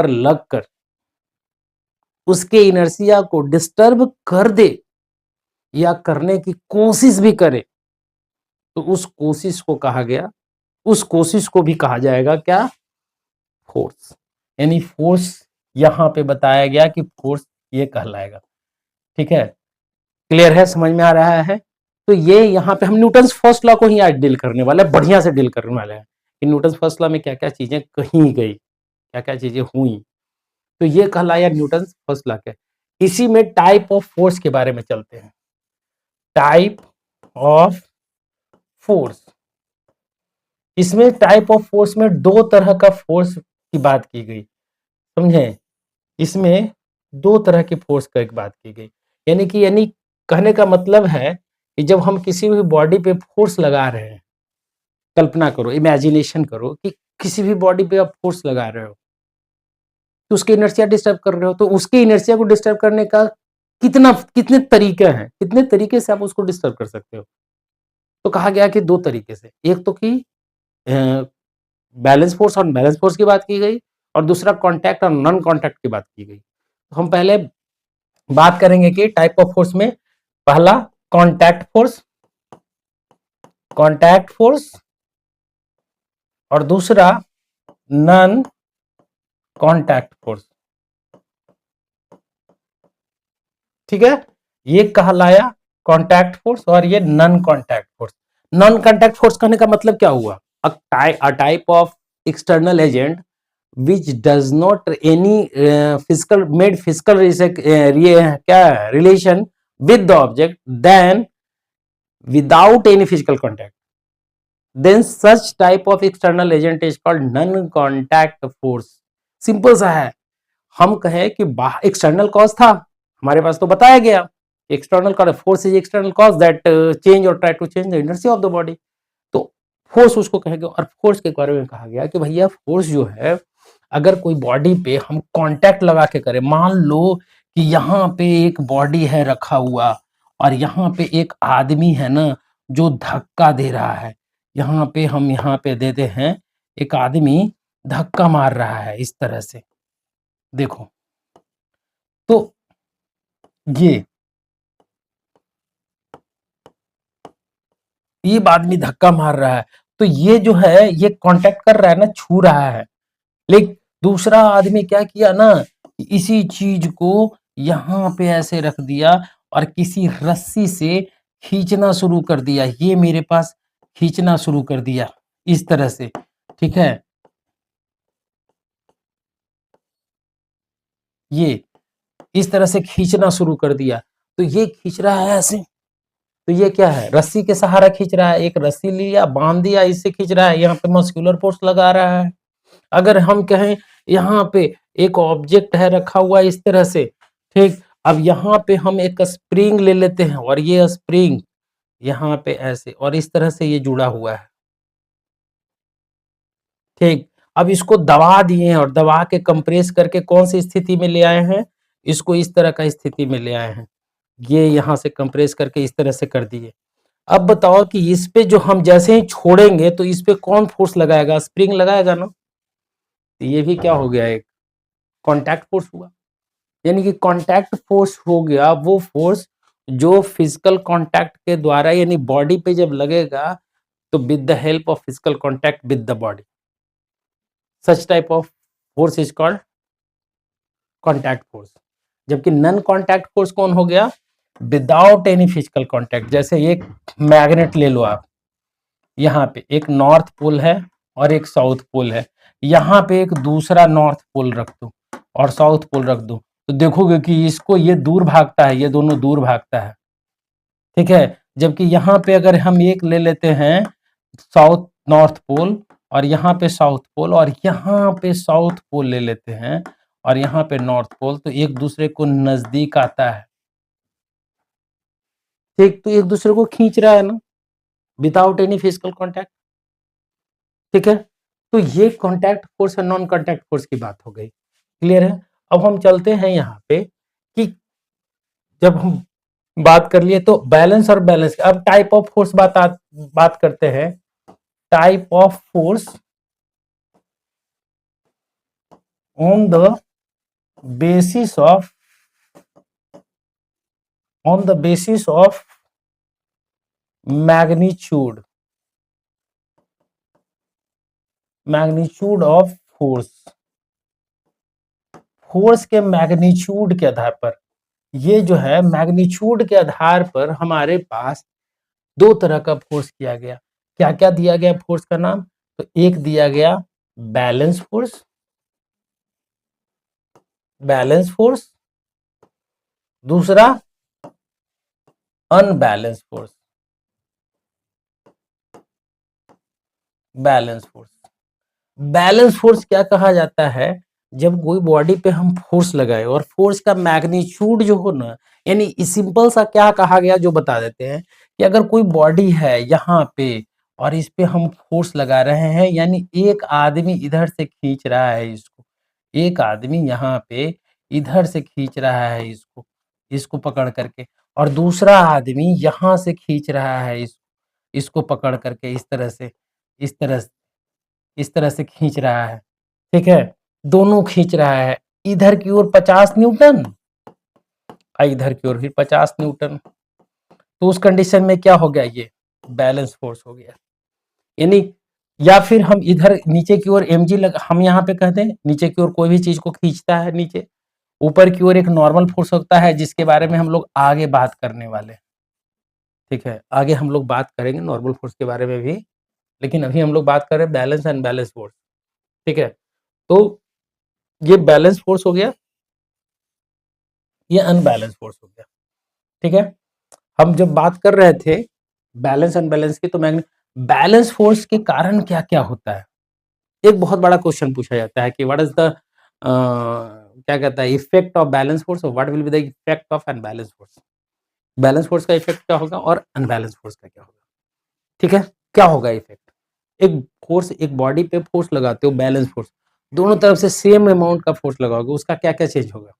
लगकर उसके इनर्शिया को डिस्टर्ब कर दे या करने की कोशिश भी करे, तो उस कोशिश को भी कहा जाएगा क्या? फोर्स। यानी फोर्स यहां पे बताया गया कि फोर्स ये कहलाएगा। ठीक है, क्लियर है, समझ में आ रहा है? तो ये यहाँ पे हम न्यूटन्स फर्स्ट लॉ को ही आज डील करने वाले हैं, बढ़िया से डील करने वाले हैं कि न्यूटन्स फर्स्ट लॉ में क्या क्या चीजें कही गई, क्या क्या चीजें हुई। तो ये कहलाया न्यूटन्स फर्स्ट लॉ के। इसी में टाइप ऑफ फोर्स के बारे में चलते हैं। टाइप ऑफ फोर्स, इसमें टाइप ऑफ फोर्स में दो तरह का फोर्स की बात की गई, समझे? इसमें दो तरह के फोर्स का एक बात की गई। यानी कहने का मतलब है कि जब हम किसी भी बॉडी पे फोर्स लगा रहे हैं, कल्पना करो, इमेजिनेशन करो कि किसी भी बॉडी पे आप फोर्स लगा रहे हो, तो उसके इनर्शिया डिस्टर्ब कर रहे हो, तो उसके इनर्शिया को डिस्टर्ब करने का कितने तरीके हैं, कितने तरीके से आप उसको डिस्टर्ब कर सकते हो। तो कहा गया कि दो तरीके से, एक तो कि बैलेंस फोर्स और बैलेंस फोर्स की बात की गई, और दूसरा कॉन्टैक्ट और नॉन कॉन्टैक्ट की बात की गई। तो हम पहले बात करेंगे कि टाइप ऑफ फोर्स में पहला कॉन्टैक्ट फोर्स और दूसरा नॉन कॉन्टैक्ट फोर्स। ठीक है, ये कहलाया कॉन्टैक्ट फोर्स और ये non contact force. Non contact force कहने का मतलब क्या हुआ? A type of external agent which does not any physical relation with the object, then without any physical contact, then such type of external agent is called non contact force। Simple सा है, हम कहें कि external cause था, हमारे पास तो बताया गया external cause, force is external cause that change और try to change the inertia of the body, तो फोर्स उसको कहेंगे। और फोर्स के बारे में कहा गया कि भैया फोर्स जो है, अगर कोई बॉडी पे हम कांटेक्ट लगा के करें, मान लो कि यहाँ पे एक बॉडी है रखा हुआ और यहाँ पे एक आदमी है ना जो धक्का दे रहा है, यहाँ पे हम यहाँ पे देते हैं, एक आदमी धक्का मार रहा है इस तरह से, देखो, तो ये आदमी धक्का मार रहा है, तो ये जो है ये कांटेक्ट कर रहा है ना, छू रहा है। लेकिन दूसरा आदमी क्या किया ना, इसी चीज को यहां पे ऐसे रख दिया और किसी रस्सी से खींचना शुरू कर दिया, ये मेरे पास खींचना शुरू कर दिया इस तरह से। ठीक है, ये इस तरह से खींचना शुरू कर दिया, तो ये खींच रहा है ऐसे, तो ये क्या है? रस्सी के सहारा खींच रहा है, एक रस्सी लिया, बांध दिया, इससे खींच रहा है, यहाँ पे मस्कुलर फोर्स लगा रहा है। अगर हम कहें यहाँ पे एक ऑब्जेक्ट है रखा हुआ इस तरह से, ठीक, अब यहाँ पे हम एक स्प्रिंग ले लेते हैं और ये स्प्रिंग यहाँ पे ऐसे और इस तरह से ये जुड़ा हुआ है, ठीक। अब इसको दबा दिए हैं और दबा के कंप्रेस करके कौन सी स्थिति में ले आए हैं, इसको इस तरह का स्थिति में ले आए हैं, ये यहाँ से कंप्रेस करके इस तरह से कर दिए। अब बताओ कि इस पे जो हम जैसे ही छोड़ेंगे तो इस पे कौन फोर्स लगाएगा? स्प्रिंग लगाएगा ना, तो ये भी क्या हो गया? एक कॉन्टैक्ट फोर्स हुआ। यानी कि कॉन्टैक्ट फोर्स हो गया वो फोर्स जो फिजिकल कॉन्टैक्ट के द्वारा, यानी बॉडी पे जब लगेगा तो with the help of physical contact with the body, such type of force is called contact force. जबकि नॉन कॉन्टैक्ट फोर्स कौन हो गया, विदाउट एनी फिजिकल कॉन्टैक्ट। जैसे एक मैग्नेट ले लो आप, यहाँ पे एक नॉर्थ पोल है और एक साउथ पोल है, यहाँ पे एक दूसरा नॉर्थ पोल रख दो और साउथ पोल रख दो, तो देखोगे कि इसको ये दूर भागता है, ये दोनों दूर भागता है, ठीक है। जबकि यहाँ पे अगर हम एक ले लेते हैं साउथ नॉर्थ पोल और यहाँ पे साउथ पोल और यहाँ पे साउथ पोल ले लेते हैं और यहाँ पे नॉर्थ पोल, तो एक दूसरे को नजदीक आता है, ठीक, तो एक दूसरे को खींच रहा है ना, विदाउट एनी फिजिकल कॉन्टैक्ट, ठीक है। तो ये कॉन्टैक्ट फोर्स और नॉन कॉन्टैक्ट फोर्स की बात हो गई, क्लियर है। अब हम चलते हैं यहाँ पे कि जब हम बात कर लिए तो बैलेंस और बैलेंस, अब टाइप ऑफ फोर्स बात करते हैं। Type of force on the basis of magnitude of force, force के मैग्नीट्यूड के आधार पर, ये जो है मैग्नीट्यूड के आधार पर हमारे पास दो तरह का फोर्स किया गया। क्या क्या दिया गया फोर्स का नाम, तो एक दिया गया बैलेंस फोर्स, दूसरा अनबैलेंस फोर्स, बैलेंस फोर्स क्या कहा जाता है, जब कोई बॉडी पे हम फोर्स लगाए और फोर्स का मैग्नीट्यूड जो हो ना, यानी सिंपल सा क्या कहा गया जो बता देते हैं कि अगर कोई बॉडी है यहाँ पे और इस पे हम फोर्स लगा रहे हैं, यानी एक आदमी इधर से खींच रहा है इसको, एक आदमी यहाँ पे इधर से खींच रहा है इसको पकड़ करके, और दूसरा आदमी यहाँ से खींच रहा है इसको पकड़ करके, इस तरह से इस तरह से खींच रहा है, ठीक है, दोनों खींच रहा है, इधर की ओर 50 न्यूटन और इधर की ओर भी 50 न्यूटन, तो उस कंडीशन में क्या हो गया, ये बैलेंस फोर्स हो गया। यानी या फिर हम इधर नीचे की ओर mg हम यहाँ पे कहते हैं नीचे की ओर कोई भी चीज को खींचता है नीचे, ऊपर की ओर एक नॉर्मल फोर्स होता है जिसके बारे में हम लोग आगे बात करने वाले हैं, ठीक है, आगे हम लोग बात करेंगे नॉर्मल फोर्स के बारे में भी, लेकिन अभी हम लोग बात कर रहे हैं बैलेंस एंड बैलेंस फोर्स, ठीक है। तो ये बैलेंस फोर्स हो गया, ये अनबैलेंस फोर्स हो गया, ठीक है। हम जब बात कर रहे थे बैलेंस अनबैलेंस की, तो बैलेंस फोर्स के कारण क्या क्या होता है, एक बहुत बड़ा क्वेश्चन पूछा जाता है कि व्हाट इज द क्या कहता है इफेक्ट ऑफ बैलेंस फोर्स और what will be the effect of unbalance force, balance force का इफेक्ट क्या होगा और अनबैलेंस फोर्स का क्या होगा, ठीक है। क्या होगा इफेक्ट, एक फोर्स, एक बॉडी पे फोर्स लगाते हो बैलेंस फोर्स, दोनों तरफ से सेम अमाउंट का फोर्स लगाओगे, उसका क्या क्या चेंज होगा,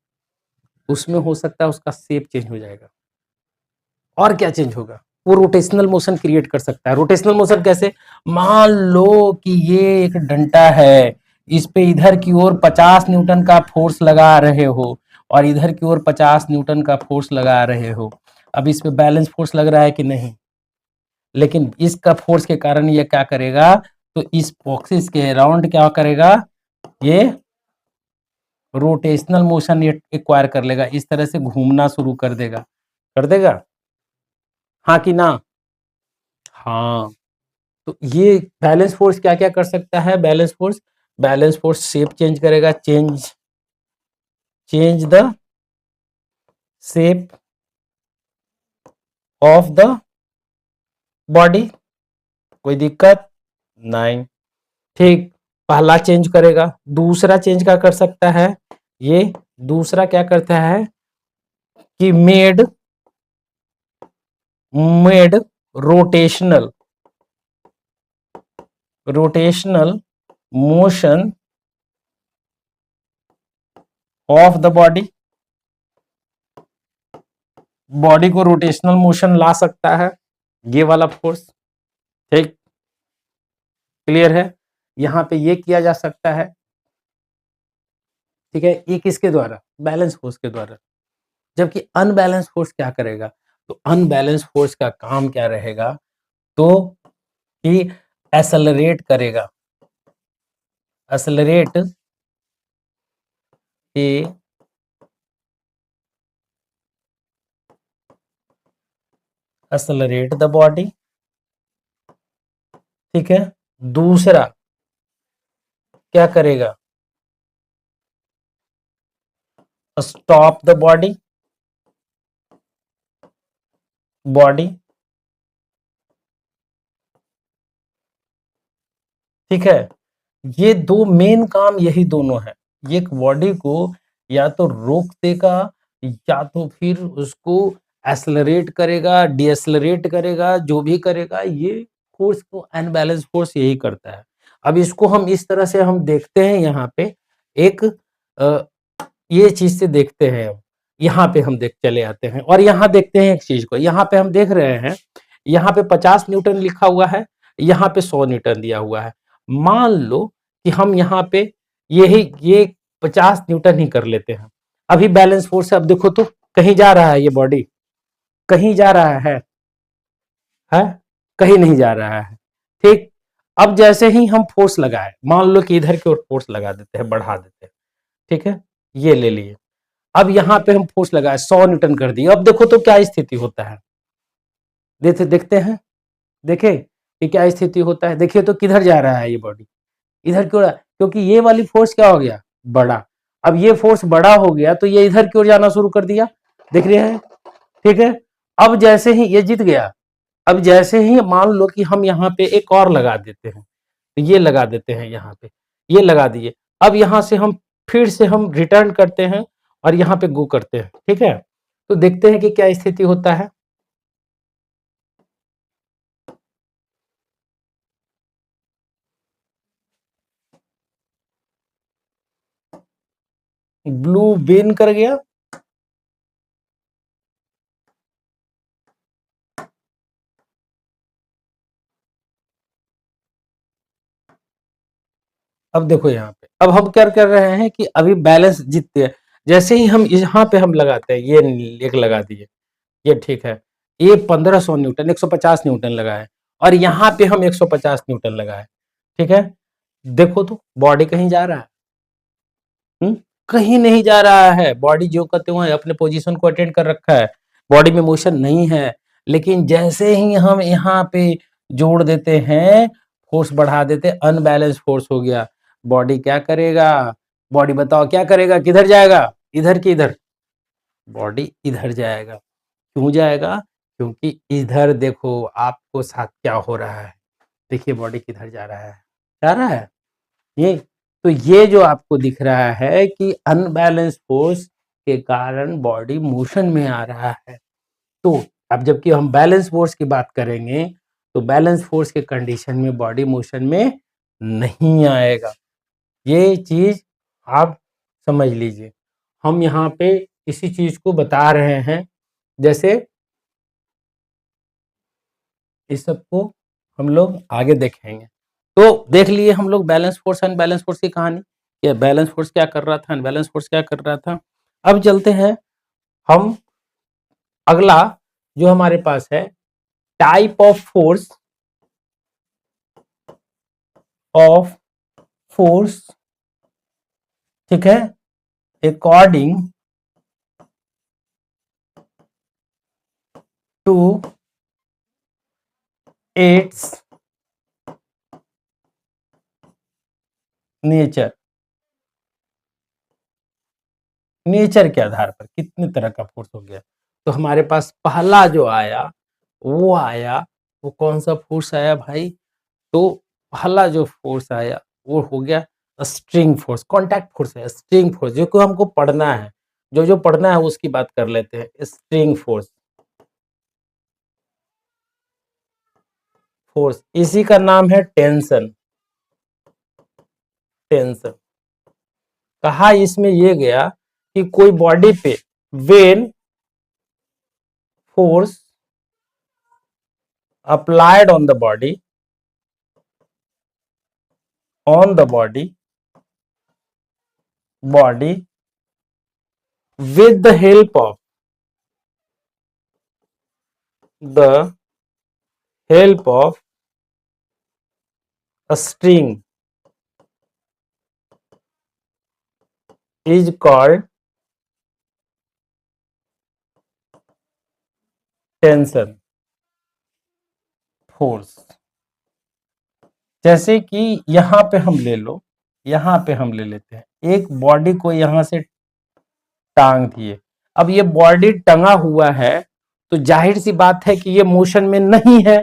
उसमें हो सकता है उसका शेप चेंज हो जाएगा, और क्या चेंज होगा, वो रोटेशनल मोशन क्रिएट कर सकता है। रोटेशनल मोशन कैसे, मान लो कि ये एक डंडा है, इस पे इधर की ओर 50 न्यूटन का फोर्स लगा रहे हो और इधर की ओर 50 न्यूटन का फोर्स लगा रहे हो, अब इस पे बैलेंस फोर्स लग रहा है कि नहीं, लेकिन इसका फोर्स के कारण ये क्या करेगा, तो इस बॉक्सेस के अराउंड क्या करेगा, ये रोटेशनल मोशन एक्वायर कर लेगा, इस तरह से घूमना शुरू कर देगा, हाँ कि ना, हाँ। तो ये बैलेंस फोर्स क्या क्या कर सकता है, बैलेंस फोर्स शेप चेंज करेगा, change the shape of the body, कोई दिक्कत नहीं, ठीक, पहला चेंज करेगा। दूसरा चेंज क्या कर सकता है, ये दूसरा क्या करता है कि made rotational motion of the body को रोटेशनल मोशन ला सकता है ये वाला फोर्स, ठीक, क्लियर है। यहां पे ये किया जा सकता है, ठीक है, ये किसके द्वारा, बैलेंस फोर्स के द्वारा। जबकि अनबैलेंस फोर्स क्या करेगा, तो अनबैलेंस फोर्स का काम क्या रहेगा, तो कि एक्सेलरेट करेगा, accelerate A accelerate the body, ठीक है। दूसरा क्या करेगा, स्टॉप द बॉडी, बॉडी, ठीक है। ये दो मेन काम यही दोनों है, ये एक बॉडी को या तो रोक देगा या तो फिर उसको एक्सेलरेट करेगा, डीएक्सेलरेट करेगा, जो भी करेगा ये फोर्स को अनबैलेंस फोर्स यही करता है। अब इसको हम इस तरह से हम देखते हैं, यहाँ पे एक ये चीज से देखते हैं हम, यहाँ पे हम देख चले आते हैं और यहाँ देखते हैं एक चीज को, यहाँ पे हम देख रहे हैं, यहाँ पे 50 न्यूटन लिखा हुआ है, यहाँ पे 100 न्यूटन दिया हुआ है। मान लो कि हम यहाँ पे ये 50 न्यूटन ही कर लेते हैं। अभी बैलेंस फोर्स है, अब देखो तो कहीं जा रहा है, ये बॉडी कहीं जा रहा है कहीं नहीं जा रहा है, ठीक। अब जैसे ही हम फोर्स लगाए, मान लो कि इधर की ओर फोर्स लगा देते हैं, बढ़ा देते हैं, ठीक है, ये ले लिए। अब यहाँ पे हम फोर्स लगाए, 100 न्यूटन कर दिए। अब देखो तो क्या स्थिति होता है, देखते हैं, देखे कि क्या स्थिति होता है। देखिए तो किधर जा रहा है ये बॉडी, इधर क्यों, क्योंकि ये वाली फोर्स क्या हो गया, बड़ा। अब ये फोर्स बड़ा हो गया तो ये इधर की ओर जाना शुरू कर दिया, देख रहे हैं, ठीक है। अब जैसे ही ये जीत गया, अब जैसे ही मान लो कि हम यहाँ पे एक और लगा देते हैं, तो ये लगा देते हैं यहाँ पे, ये लगा दिए। अब यहाँ से हम फिर से हम रिटर्न करते हैं और यहाँ पे गो करते हैं, ठीक है। तो देखते हैं कि क्या स्थिति होता है। ब्लू बेन कर गया, अब देखो यहाँ पे, अब हम क्या कर रहे हैं कि अभी बैलेंस जीतते हैं। जैसे ही हम यहाँ पे हम लगाते हैं, ये एक लगा दिए, ये ठीक है, ये 1500 न्यूटन 150 न्यूटन लगाए और यहाँ पे हम 150 न्यूटन लगाए, ठीक है। देखो तो बॉडी कहीं जा रहा है, कहीं नहीं जा रहा है, बॉडी जो कहते हुए अपने पोजीशन को अटेंड कर रखा है, बॉडी में मोशन नहीं है। लेकिन जैसे ही हम यहाँ पे जोड़ देते हैं, फोर्स बढ़ा देते, अनबैलेंस फोर्स हो गया, बॉडी क्या करेगा, बॉडी बताओ क्या करेगा, किधर जाएगा, इधर की इधर, बॉडी इधर जाएगा। क्यों जाएगा, क्योंकि इधर देखो आपको साथ क्या हो रहा है, देखिए बॉडी किधर जा रहा है, जा रहा है ये। तो ये जो आपको दिख रहा है कि अनबैलेंस फोर्स के कारण बॉडी मोशन में आ रहा है। तो अब जबकि हम बैलेंस फोर्स की बात करेंगे, तो बैलेंस फोर्स के कंडीशन में बॉडी मोशन में नहीं आएगा। ये चीज आप समझ लीजिए। हम यहाँ पे इसी चीज को बता रहे हैं, जैसे इस सबको हम लोग आगे देखेंगे। तो देख लिए हम लोग बैलेंस फोर्स अनबैलेंस फोर्स की कहानी, कि बैलेंस फोर्स क्या कर रहा था, अनबैलेंस फोर्स क्या कर रहा था। अब चलते हैं हम अगला जो हमारे पास है, टाइप ऑफ फोर्स, ठीक है, according to its nature. Nature के आधार पर कितने तरह का फोर्स हो गया। तो हमारे पास पहला जो आया, वो कौन सा फोर्स आया भाई, तो पहला जो फोर्स आया वो हो गया स्ट्रिंग फोर्स, कांटेक्ट फोर्स है, स्ट्रिंग फोर्स, जो को हमको पढ़ना है, जो पढ़ना है उसकी बात कर लेते हैं। स्ट्रिंग फोर्स, इसी का नाम है टेंशन। टेंशन कहा इसमें ये गया कि कोई बॉडी पे when force applied on the body, body with the help of A string is called tension force. जैसे कि यहां पे हम ले लो, यहां पे हम ले लेते हैं एक बॉडी को यहां से टांग दिए। अब ये बॉडी टंगा हुआ है तो जाहिर सी बात है कि ये मोशन में नहीं है।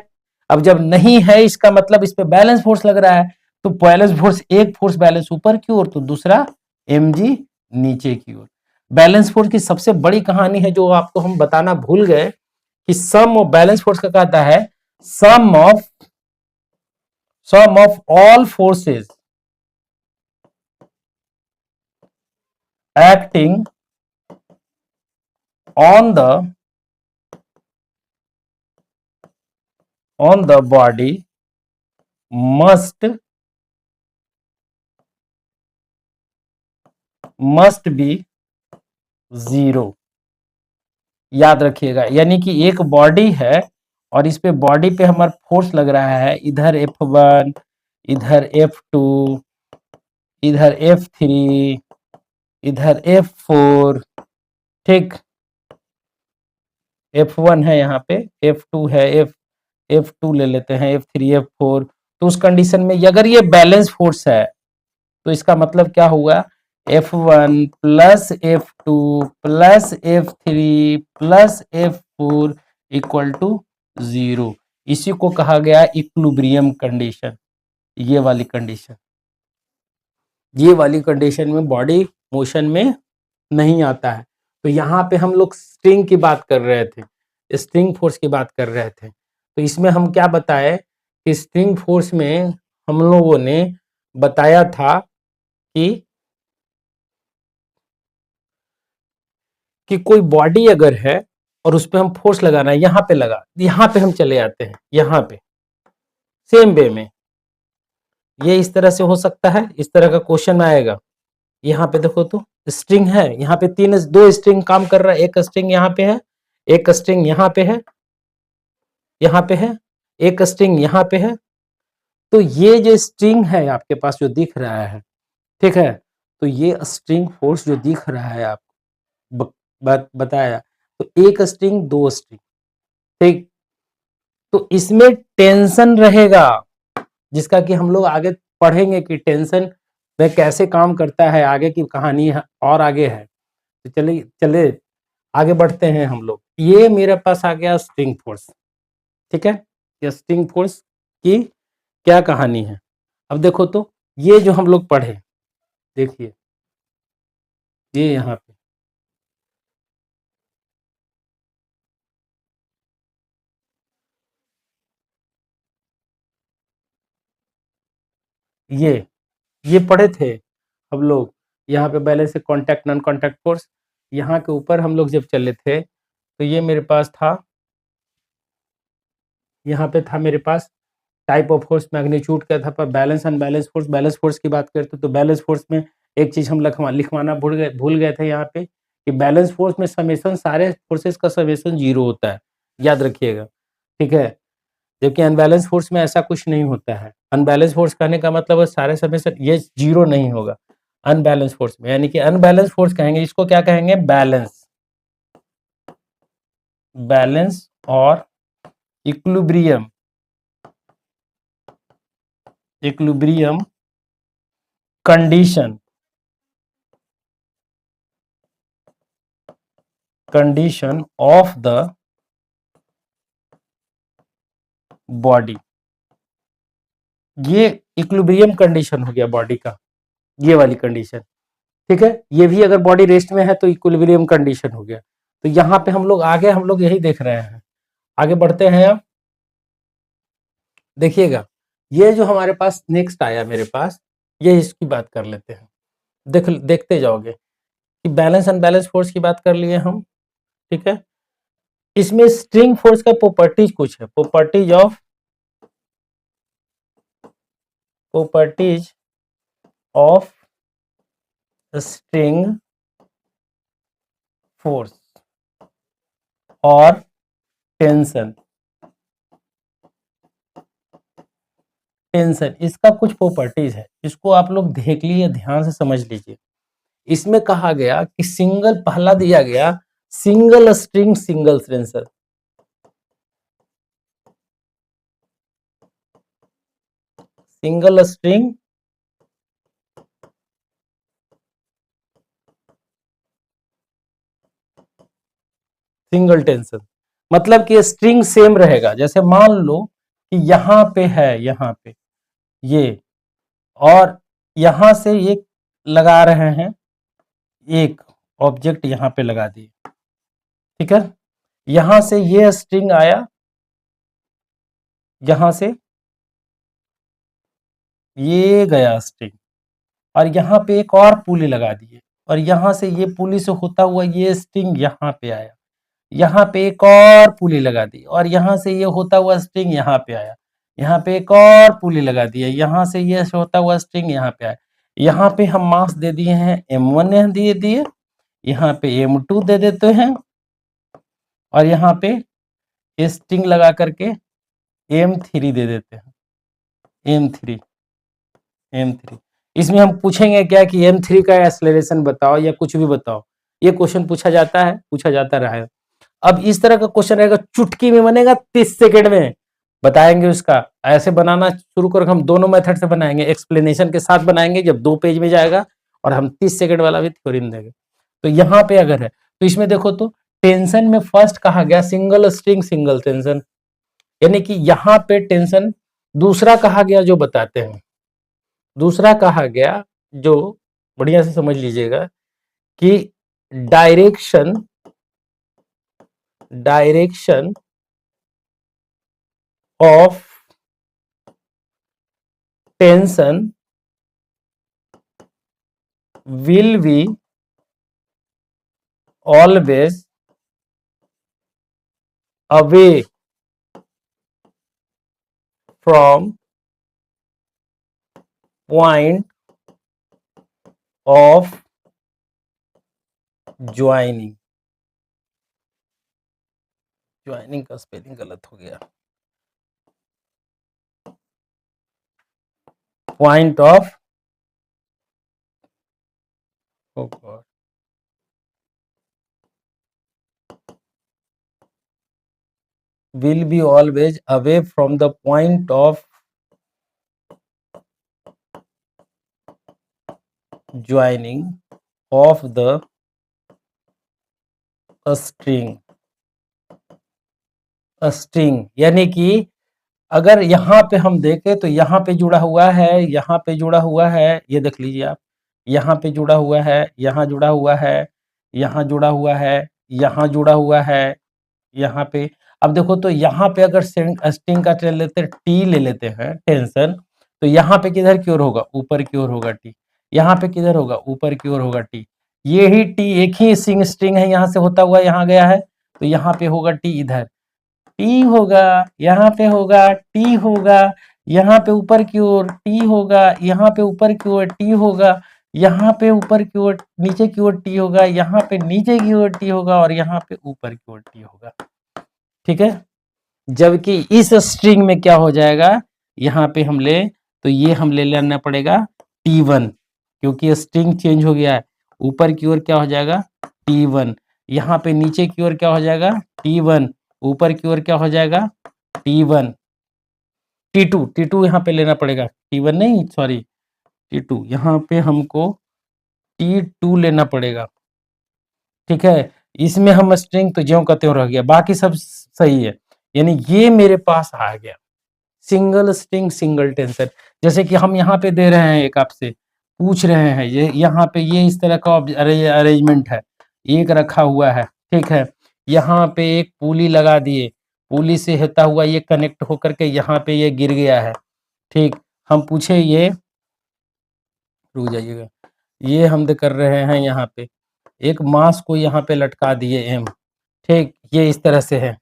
अब जब नहीं है इसका मतलब इस पे बैलेंस फोर्स लग रहा है। तो बैलेंस फोर्स, एक फोर्स बैलेंस ऊपर की ओर तो दूसरा mg नीचे की ओर। बैलेंस फोर्स की सबसे बड़ी कहानी है जो आपको हम बताना भूल गए कि सम ऑफ बैलेंस फोर्स का कहता है sum of all forces acting on the body must be zero. याद रखिएगा, यानी कि एक बॉडी है और इस पे बॉडी पे हमारा फोर्स लग रहा है, इधर F1, इधर F2, इधर F3, इधर F4, ठीक। F1 है यहाँ पे, F2 है, F2 ले लेते हैं, F3, F4। तो उस कंडीशन में अगर ये बैलेंस फोर्स है तो इसका मतलब क्या हुआ, F1 plus F2 plus F3 plus F4 equal to zero. इसी को कहा गया इक्विलिब्रियम कंडीशन। ये वाली कंडीशन, ये वाली कंडीशन में बॉडी मोशन में नहीं आता है। तो यहाँ पे हम लोग स्ट्रिंग की बात कर रहे थे, स्ट्रिंग फोर्स की बात कर रहे थे। तो इसमें हम क्या बताए कि स्ट्रिंग फोर्स में हम लोगों ने बताया था कि कोई बॉडी अगर है और उस पर हम फोर्स लगाना है, यहाँ पे लगा, यहाँ पे हम चले आते हैं, यहाँ पे सेम वे में ये इस तरह से हो सकता है, इस तरह का क्वेश्चन आएगा। यहाँ पे देखो तो स्ट्रिंग है, यहाँ पे दो स्ट्रिंग काम कर रहा है, एक स्ट्रिंग यहाँ पे है, एक स्ट्रिंग यहाँ पे है, यहाँ पे है, एक स्ट्रिंग यहाँ पे है। तो ये जो स्ट्रिंग है आपके पास जो दिख रहा है, ठीक है, तो ये स्ट्रिंग फोर्स जो दिख रहा है आपको बताया, तो एक स्ट्रिंग दो स्ट्रिंग, ठीक। तो इसमें टेंशन रहेगा, जिसका कि हम लोग आगे पढ़ेंगे कि टेंशन में कैसे काम करता है, आगे की कहानी और आगे है। तो चलिए चले आगे बढ़ते हैं हम लोग। ये मेरे पास आ गया स्ट्रिंग फोर्स, ठीक है। ये स्ट्रिंग फोर्स की क्या कहानी है। अब देखो तो ये जो हम लोग पढ़े, देखिए ये यहाँ पे ये पढ़े थे हम लोग। यहाँ पे बैलेंस से कॉन्टैक्ट नॉन कॉन्टैक्ट फोर्स, यहाँ के ऊपर हम लोग जब चले थे तो ये मेरे पास था, यहाँ पे था मेरे पास टाइप ऑफ फोर्स, मैग्नीट्यूड क्या था, पर balance unbalance force. Balance force की बात करते तो बैलेंस फोर्स में एक चीज हम लिखवाना भूल गए थे यहाँ पे कि बैलेंस फोर्स में समेशन सारे फोर्सेस का समेशन जीरो होता है, याद रखिएगा, ठीक है। जबकि अनबैलेंस फोर्स में ऐसा कुछ नहीं होता है। अनबैलेंस फोर्स कहने का मतलब है सारे समेशन ये जीरो नहीं होगा अनबैलेंस फोर्स में, यानी कि अनबैलेंस फोर्स कहेंगे इसको, क्या कहेंगे, बैलेंस, बैलेंस और equilibrium, equilibrium condition, condition of the body. ये इक्विलिब्रियम कंडीशन हो गया बॉडी का, ये वाली कंडीशन, ठीक है। ये भी अगर बॉडी रेस्ट में है तो इक्विलिब्रियम कंडीशन हो गया। तो यहाँ पे हम लोग आगे हम लोग यही देख रहे हैं। आगे बढ़ते हैं। अब देखिएगा ये जो हमारे पास नेक्स्ट आया मेरे पास, ये इसकी बात कर लेते हैं। देखते जाओगे कि बैलेंस अनबैलेंस फोर्स की बात कर लिए हम, ठीक है। इसमें स्ट्रिंग फोर्स का प्रॉपर्टीज कुछ है, प्रॉपर्टीज ऑफ स्ट्रिंग फोर्स और टेंशन। टेंशन, इसका कुछ प्रॉपर्टीज है, इसको आप लोग देख लीजिए, ध्यान से समझ लीजिए। इसमें कहा गया कि सिंगल, पहला दिया गया single string single tension, single string single tension, मतलब कि स्ट्रिंग सेम रहेगा। जैसे मान लो कि यहां पे है, यहां पे ये, और यहां से एक लगा रहे हैं, एक ऑब्जेक्ट यहां पे लगा दिए, ठीक है। यहां से ये स्ट्रिंग आया, यहां से ये गया स्ट्रिंग, और यहाँ पे एक और पुली लगा दिए, और यहाँ से ये पुली से होता हुआ ये स्ट्रिंग यहाँ पे आया, यहाँ पे एक और पुली लगा दी, और यहाँ से ये होता हुआ स्ट्रिंग यहाँ पे आया, यहाँ पे एक और पुली लगा दी है, यहाँ से ये होता हुआ स्ट्रिंग यहाँ पे आया। यहाँ पे हम मास दे दिए हैं m1 दे दिए, यहाँ पे m2 दे देते हैं, और यहाँ पे स्ट्रिंग लगा करके m3 दे देते हैं, m3 m3। इसमें हम पूछेंगे क्या कि m3 का एक्सेलरेशन बताओ या कुछ भी बताओ, ये क्वेश्चन पूछा जाता है, पूछा जाता रहा है। अब इस तरह का क्वेश्चन रहेगा, चुटकी में बनेगा, 30 सेकंड में बताएंगे उसका। ऐसे बनाना शुरू कर, हम दोनों मेथड से बनाएंगे, एक्सप्लेनेशन के साथ बनाएंगे जब 2 पेज में जाएगा, और हम 30 सेकंड वाला भी थ्योरम देंगे। तो यहाँ पे अगर है तो इसमें देखो तो टेंशन में फर्स्ट कहा गया सिंगल स्ट्रिंग सिंगल टेंशन, यानी कि यहाँ पे टेंशन। दूसरा कहा गया जो बताते हैं, दूसरा कहा गया जो बढ़िया से समझ लीजिएगा कि direction, direction of tension will be always away from point of joining। Joining का स्पेलिंग गलत हो गया, point of, oh God, will be always away from the point of joining of the string, string. यानी कि अगर यहाँ पे हम देखें तो यहाँ पे जुड़ा हुआ है, यहाँ पे जुड़ा हुआ है, ये देख लीजिए आप, यहाँ पे जुड़ा हुआ है, यहाँ जुड़ा हुआ है, यहाँ जुड़ा हुआ है, यहाँ जुड़ा हुआ है, यहाँ पे। अब देखो तो यहाँ पे अगर स्ट्रिंग का ले लेते, टी ले लेते हैं टेंशन, तो यहाँ पे किधर की ओर होगा, ऊपर की ओर होगा टी। यहाँ पे किधर होगा, ऊपर की ओर होगा टी। ये ही टी एक ही स्ट्रिंग है, यहाँ से होता हुआ यहाँ गया है, तो यहाँ पे होगा टी, इधर टी होगा, यहाँ पे होगा टी होगा, यहाँ पे ऊपर की ओर टी होगा, यहाँ पे ऊपर की ओर टी होगा, यहाँ पे ऊपर की ओर नीचे की ओर टी होगा, यहाँ पे नीचे की ओर टी होगा, और यहाँ पे ऊपर की ओर टी होगा, ठीक है। जबकि इस स्ट्रिंग में क्या हो जाएगा, यहाँ पे हम ले तो ये हम ले लेना पड़ेगा T1, क्योंकि स्ट्रिंग चेंज हो गया है। ऊपर की ओर क्या हो जाएगा T1, यहाँ पे नीचे की ओर क्या हो जाएगा T1, ऊपर की ओर क्या हो जाएगा T1, T2, T2 यहाँ पे लेना पड़ेगा, T1 नहीं सॉरी T2, यहाँ पे हमको T2 लेना पड़ेगा, ठीक है। इसमें हम स्ट्रिंग तो ज्यों का त्यों रह गया, बाकी सब सही है। यानी ये मेरे पास आ गया सिंगल स्ट्रिंग सिंगल टेंशन। जैसे कि हम यहाँ पे दे रहे हैं, एक आपसे पूछ रहे हैं, ये यहाँ पे ये इस तरह का अरेंजमेंट है, एक रखा हुआ है, ठीक है। यहाँ पे एक पुली लगा दिए, पुली से होता हुआ ये कनेक्ट होकर के यहाँ पे ये गिर गया है, ठीक। हम पूछे ये, रुक जाइएगा, ये हम कर रहे हैं यहाँ पे एक मास को यहाँ पे लटका दिए एम, ठीक, ये इस तरह से है।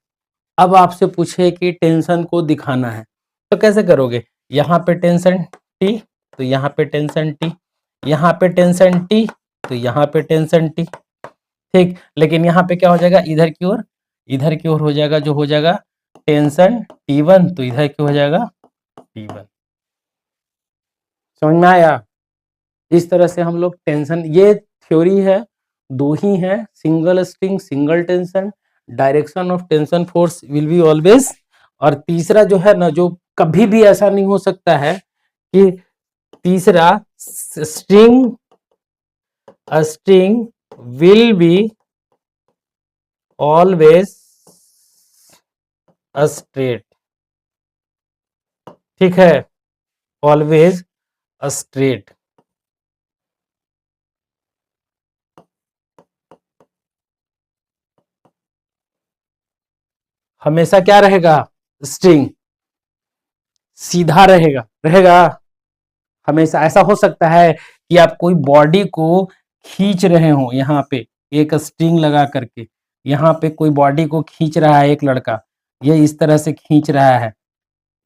अब आपसे पूछे कि टेंशन को दिखाना है तो कैसे करोगे, यहाँ पे टेंशन टी तो यहाँ पे टेंशन टी, यहाँ पे टेंशन टी तो यहाँ पे टेंशन टी, ठीक। लेकिन यहाँ पे क्या हो जाएगा, इधर की ओर, इधर की ओर हो जाएगा, जो हो जाएगा टेंशन T1 तो इधर की हो जाएगा T1, समझ में आया? इस तरह से हम लोग टेंशन, ये थ्योरी है, दो ही है, single string single tension, direction of tension force will be always, और तीसरा जो है ना, जो कभी भी ऐसा नहीं हो सकता है कि तीसरा string string will be always straight, ठीक है, ऑलवेज स्ट्रेट। हमेशा क्या रहेगा? स्ट्रिंग सीधा रहेगा, रहेगा। हमेशा ऐसा हो सकता है कि आप कोई बॉडी को खींच रहे हो, यहाँ पे एक स्ट्रिंग लगा करके, यहाँ पे कोई बॉडी को खींच रहा है एक लड़का, ये इस तरह से खींच रहा है,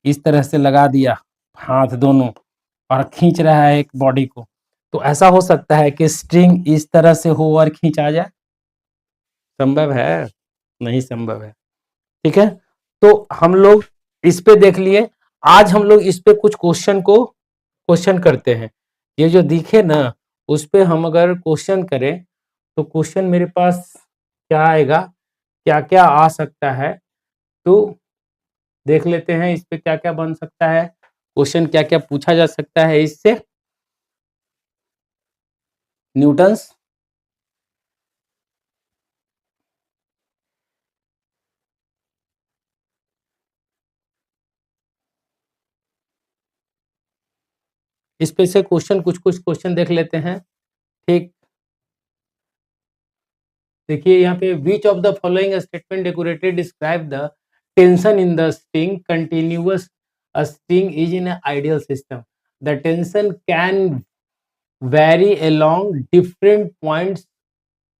इस तरह से लगा दिया हाथ दोनों और खींच रहा है एक बॉडी को, तो ऐसा हो सकता है कि स्ट्रिंग इस तरह से हो और खींचा जाए? संभव है? नहीं संभव है, ठीक है। तो हम लोग इस पे देख लिए, आज हम लोग इस पे कुछ क्वेश्चन करते हैं। ये जो दिखे ना, उस पे हम अगर क्वेश्चन करें तो क्वेश्चन मेरे पास क्या आएगा, क्या क्या आ सकता है, तो देख लेते हैं इस पे क्या क्या बन सकता है, क्वेश्चन क्या क्या पूछा जा सकता है इससे। न्यूटन्स इस पे से क्वेश्चन कुछ कुछ क्वेश्चन देख लेते हैं, ठीक। देखिए यहाँ पे which of the following statement accurately describe the tension in the string continuous string is in ideal system, the tension can vary along different points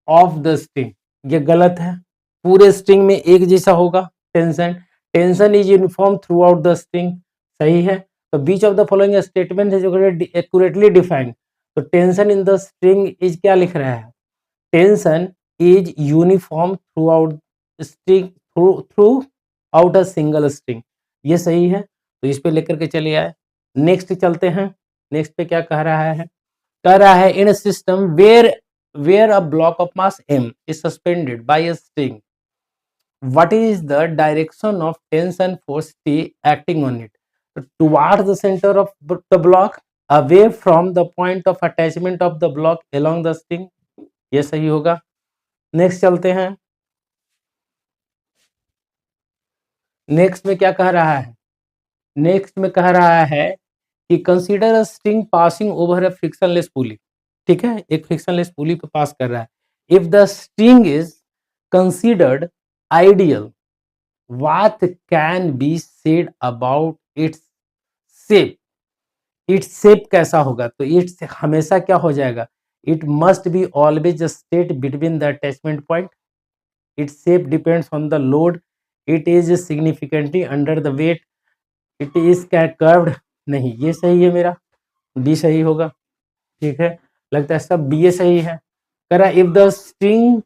of the string. ये गलत है, पूरे स्ट्रिंग में एक जैसा होगा tension, tension is uniform throughout the string, सही है। तो which of the following statement is accurately defined, तो tension in the string is क्या लिख रहा है, tension is uniform through out string, through out a single string, ये सही है, तो इस पे लेकर के चलिए आए। नेक्स्ट चलते हैं, नेक्स्ट पे क्या कह रहा है, कह रहा है in system where a block of mass m is suspended by a string, what is the direction of tension force T acting on it? Towards the center of the block, away from the point of attachment of the block along the string, ये सही होगा। Next चलते हैं, next में क्या कह रहा है, नेक्स्ट में कह रहा है कि consider a string passing over a frictionless pulley, ठीक है, एक फ्रिक्शनलेस पुली पे पास कर रहा है। If the string is considered ideal, what can be said about its shape, its shape कैसा होगा, तो इट्स हमेशा क्या हो जाएगा, it must be always straight between the attachment point, its shape depends on the load, it is significantly under the weight, it is curved, नहीं ये सही है मेरा, बी सही होगा, ठीक है, लगता है सब बी ए सही है। कह रहा if the string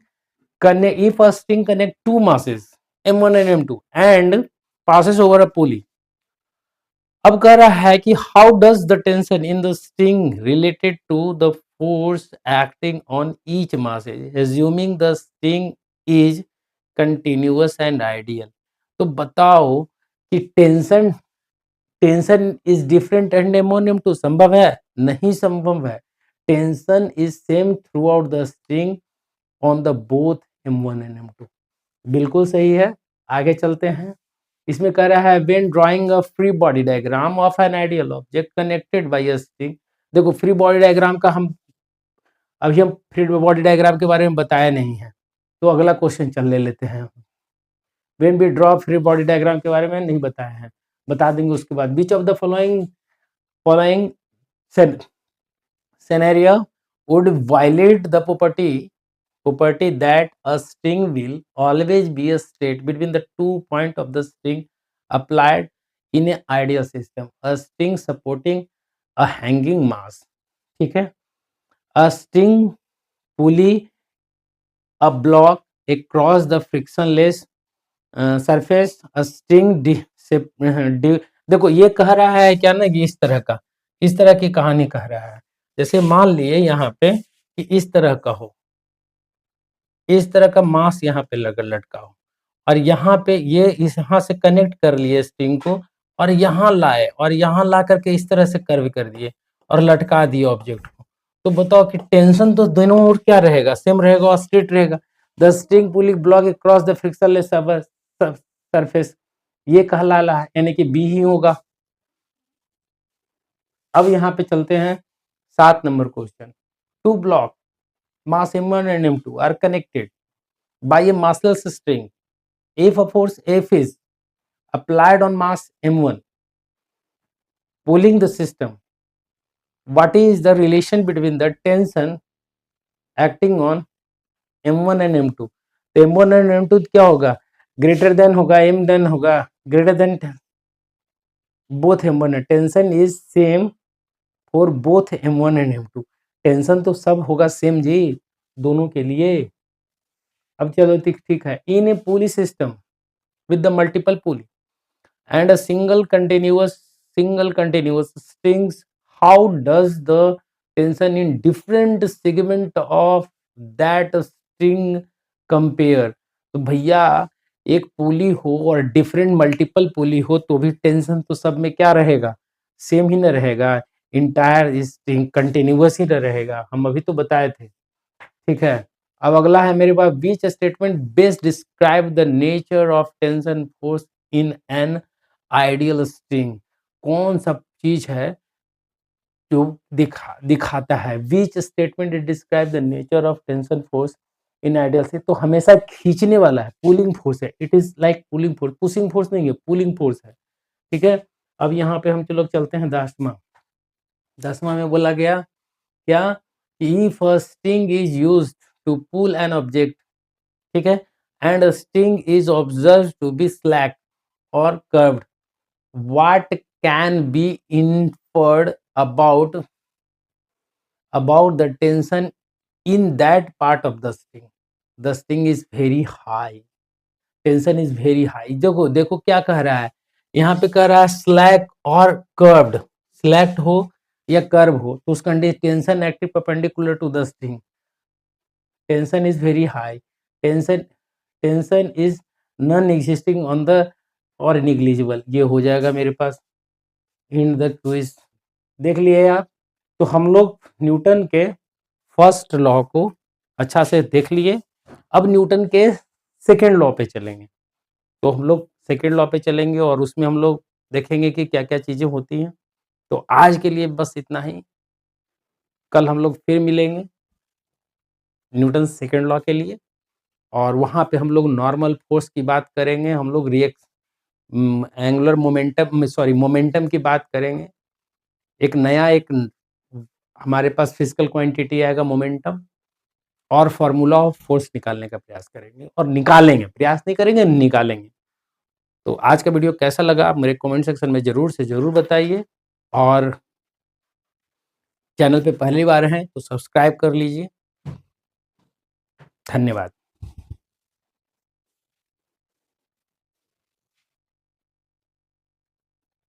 connect, if a string connect to masses m1 and m2 and passes over a pulley, अब कह रहा है कि how does the tension in the string related to the force acting on each masses assuming the string is continuous and ideal, तो बताओ कि tension, tension is different and m1 m2, संभव है? नहीं संभव है, tension is same throughout the string on the both m1 and m2, बिल्कुल सही है। आगे चलते हैं, इसमें कह रहा है when drawing a free body diagram of an ideal object connected by a string, देखो फ्री बॉडी डायग्राम का हम अभी हम फ्री बॉडी डायग्राम के बारे में बताया नहीं है, तो अगला क्वेश्चन चल ले लेते हैं। When we draw free body diagram के बारे में नहीं बताया है, बता देंगे उसके बाद। Which of the following scenario would violate the property that a string will always be a straight between the 2 points of the string applied in an ideal system, a string supporting a hanging mass, ठीक है, a string pulley a block across the frictionless surface, a string देखो ये कह रहा है क्या ना कि इस तरह का इस तरह की कहानी कह रहा है। जैसे मान लिए यहाँ पे कि इस तरह का हो, इस तरह का मास यहाँ पे लटका हो और यहाँ पे ये इस यहाँ से कनेक्ट कर लिए स्ट्रिंग को और यहाँ लाए और यहाँ ला करके इस तरह से कर्व कर दिए और लटका दिए ऑब्जेक्ट को। तो बताओ कि टेंशन तो दोनों ओर क्या रहेगा, सेम रहेगा और स्ट्रेट रहेगा। The string pulling block across the frictionless surface, ये कहलाला है, यानी कि बी ही होगा। अब यहाँ पे चलते हैं 7 number question. Two block mass m1 and m2 are connected by a massless string. If a force F is applied on mass m1 pulling the system, what is the relation between the tension acting on m1 and m2? तो m1 and m2 क्या होगा, greater than होगा, m then होगा, greater than both m1 and tension is same for both m1 and m2। Tension तो सब होगा same जी दोनों के लिए। अब चलो ठीक है, in a pulley system with the multiple pulley and a single continuous strings, how does the tension in different segment of that string compare? तो भैया एक पुली हो और डिफरेंट मल्टीपल पुली हो तो भी टेंशन तो सब में क्या रहेगा, सेम ही न रहेगा, इंटायर स्ट्रिंग कंटिन्यूअस ही न रहेगा, हम अभी तो बताए थे। ठीक है, अब अगला है मेरे पास, which statement best describe the nature of tension force in an ideal string. कौन सा चीज है जो दिखाता है, which statement describe the nature of tension force in ideal से, तो हमेशा खींचने वाला है, पुलिंग फोर्स है, it is like pulling force, pushing force नहीं है, पुलिंग फोर्स है। ठीक है, अब यहाँ पे हम चलो चलते हैं 10वां में बोला गया क्या, if a string is used to pull an object, ठीक है, and a string is observed to be slack or curved, what can be inferred about the tension in that part of the string? The string is very high, tension is very high। देखो क्या कह रहा है, यहाँ पे कह रहा है स्लैक और कर्व्ड, स्लैक्ट हो या कर्व हो तो उसका tension active perpendicular to the string, tension is very high, tension is non existing on the और negligible, ये हो जाएगा मेरे पास इन द क्विज। देख लिए आप, तो हम लोग न्यूटन के फर्स्ट लॉ को अच्छा से देख लिए, अब न्यूटन के सेकेंड लॉ पे चलेंगे। तो हम लोग सेकेंड लॉ पे चलेंगे और उसमें हम लोग देखेंगे कि क्या क्या चीजें होती हैं। तो आज के लिए बस इतना ही, कल हम लोग फिर मिलेंगे न्यूटन सेकेंड लॉ के लिए, और वहाँ पे हम लोग नॉर्मल फोर्स की बात करेंगे, हम लोग एंगुलर मोमेंटम की बात करेंगे। एक नया हमारे पास फिजिकल क्वांटिटी आएगा मोमेंटम, और फॉर्मूला ऑफ फोर्स निकालने का प्रयास करेंगे, और निकालेंगे, प्रयास नहीं करेंगे, निकालेंगे। तो आज का वीडियो कैसा लगा आप मेरे कमेंट सेक्शन में जरूर से जरूर बताइए, और चैनल पे पहली बार हैं तो सब्सक्राइब कर लीजिए। धन्यवाद।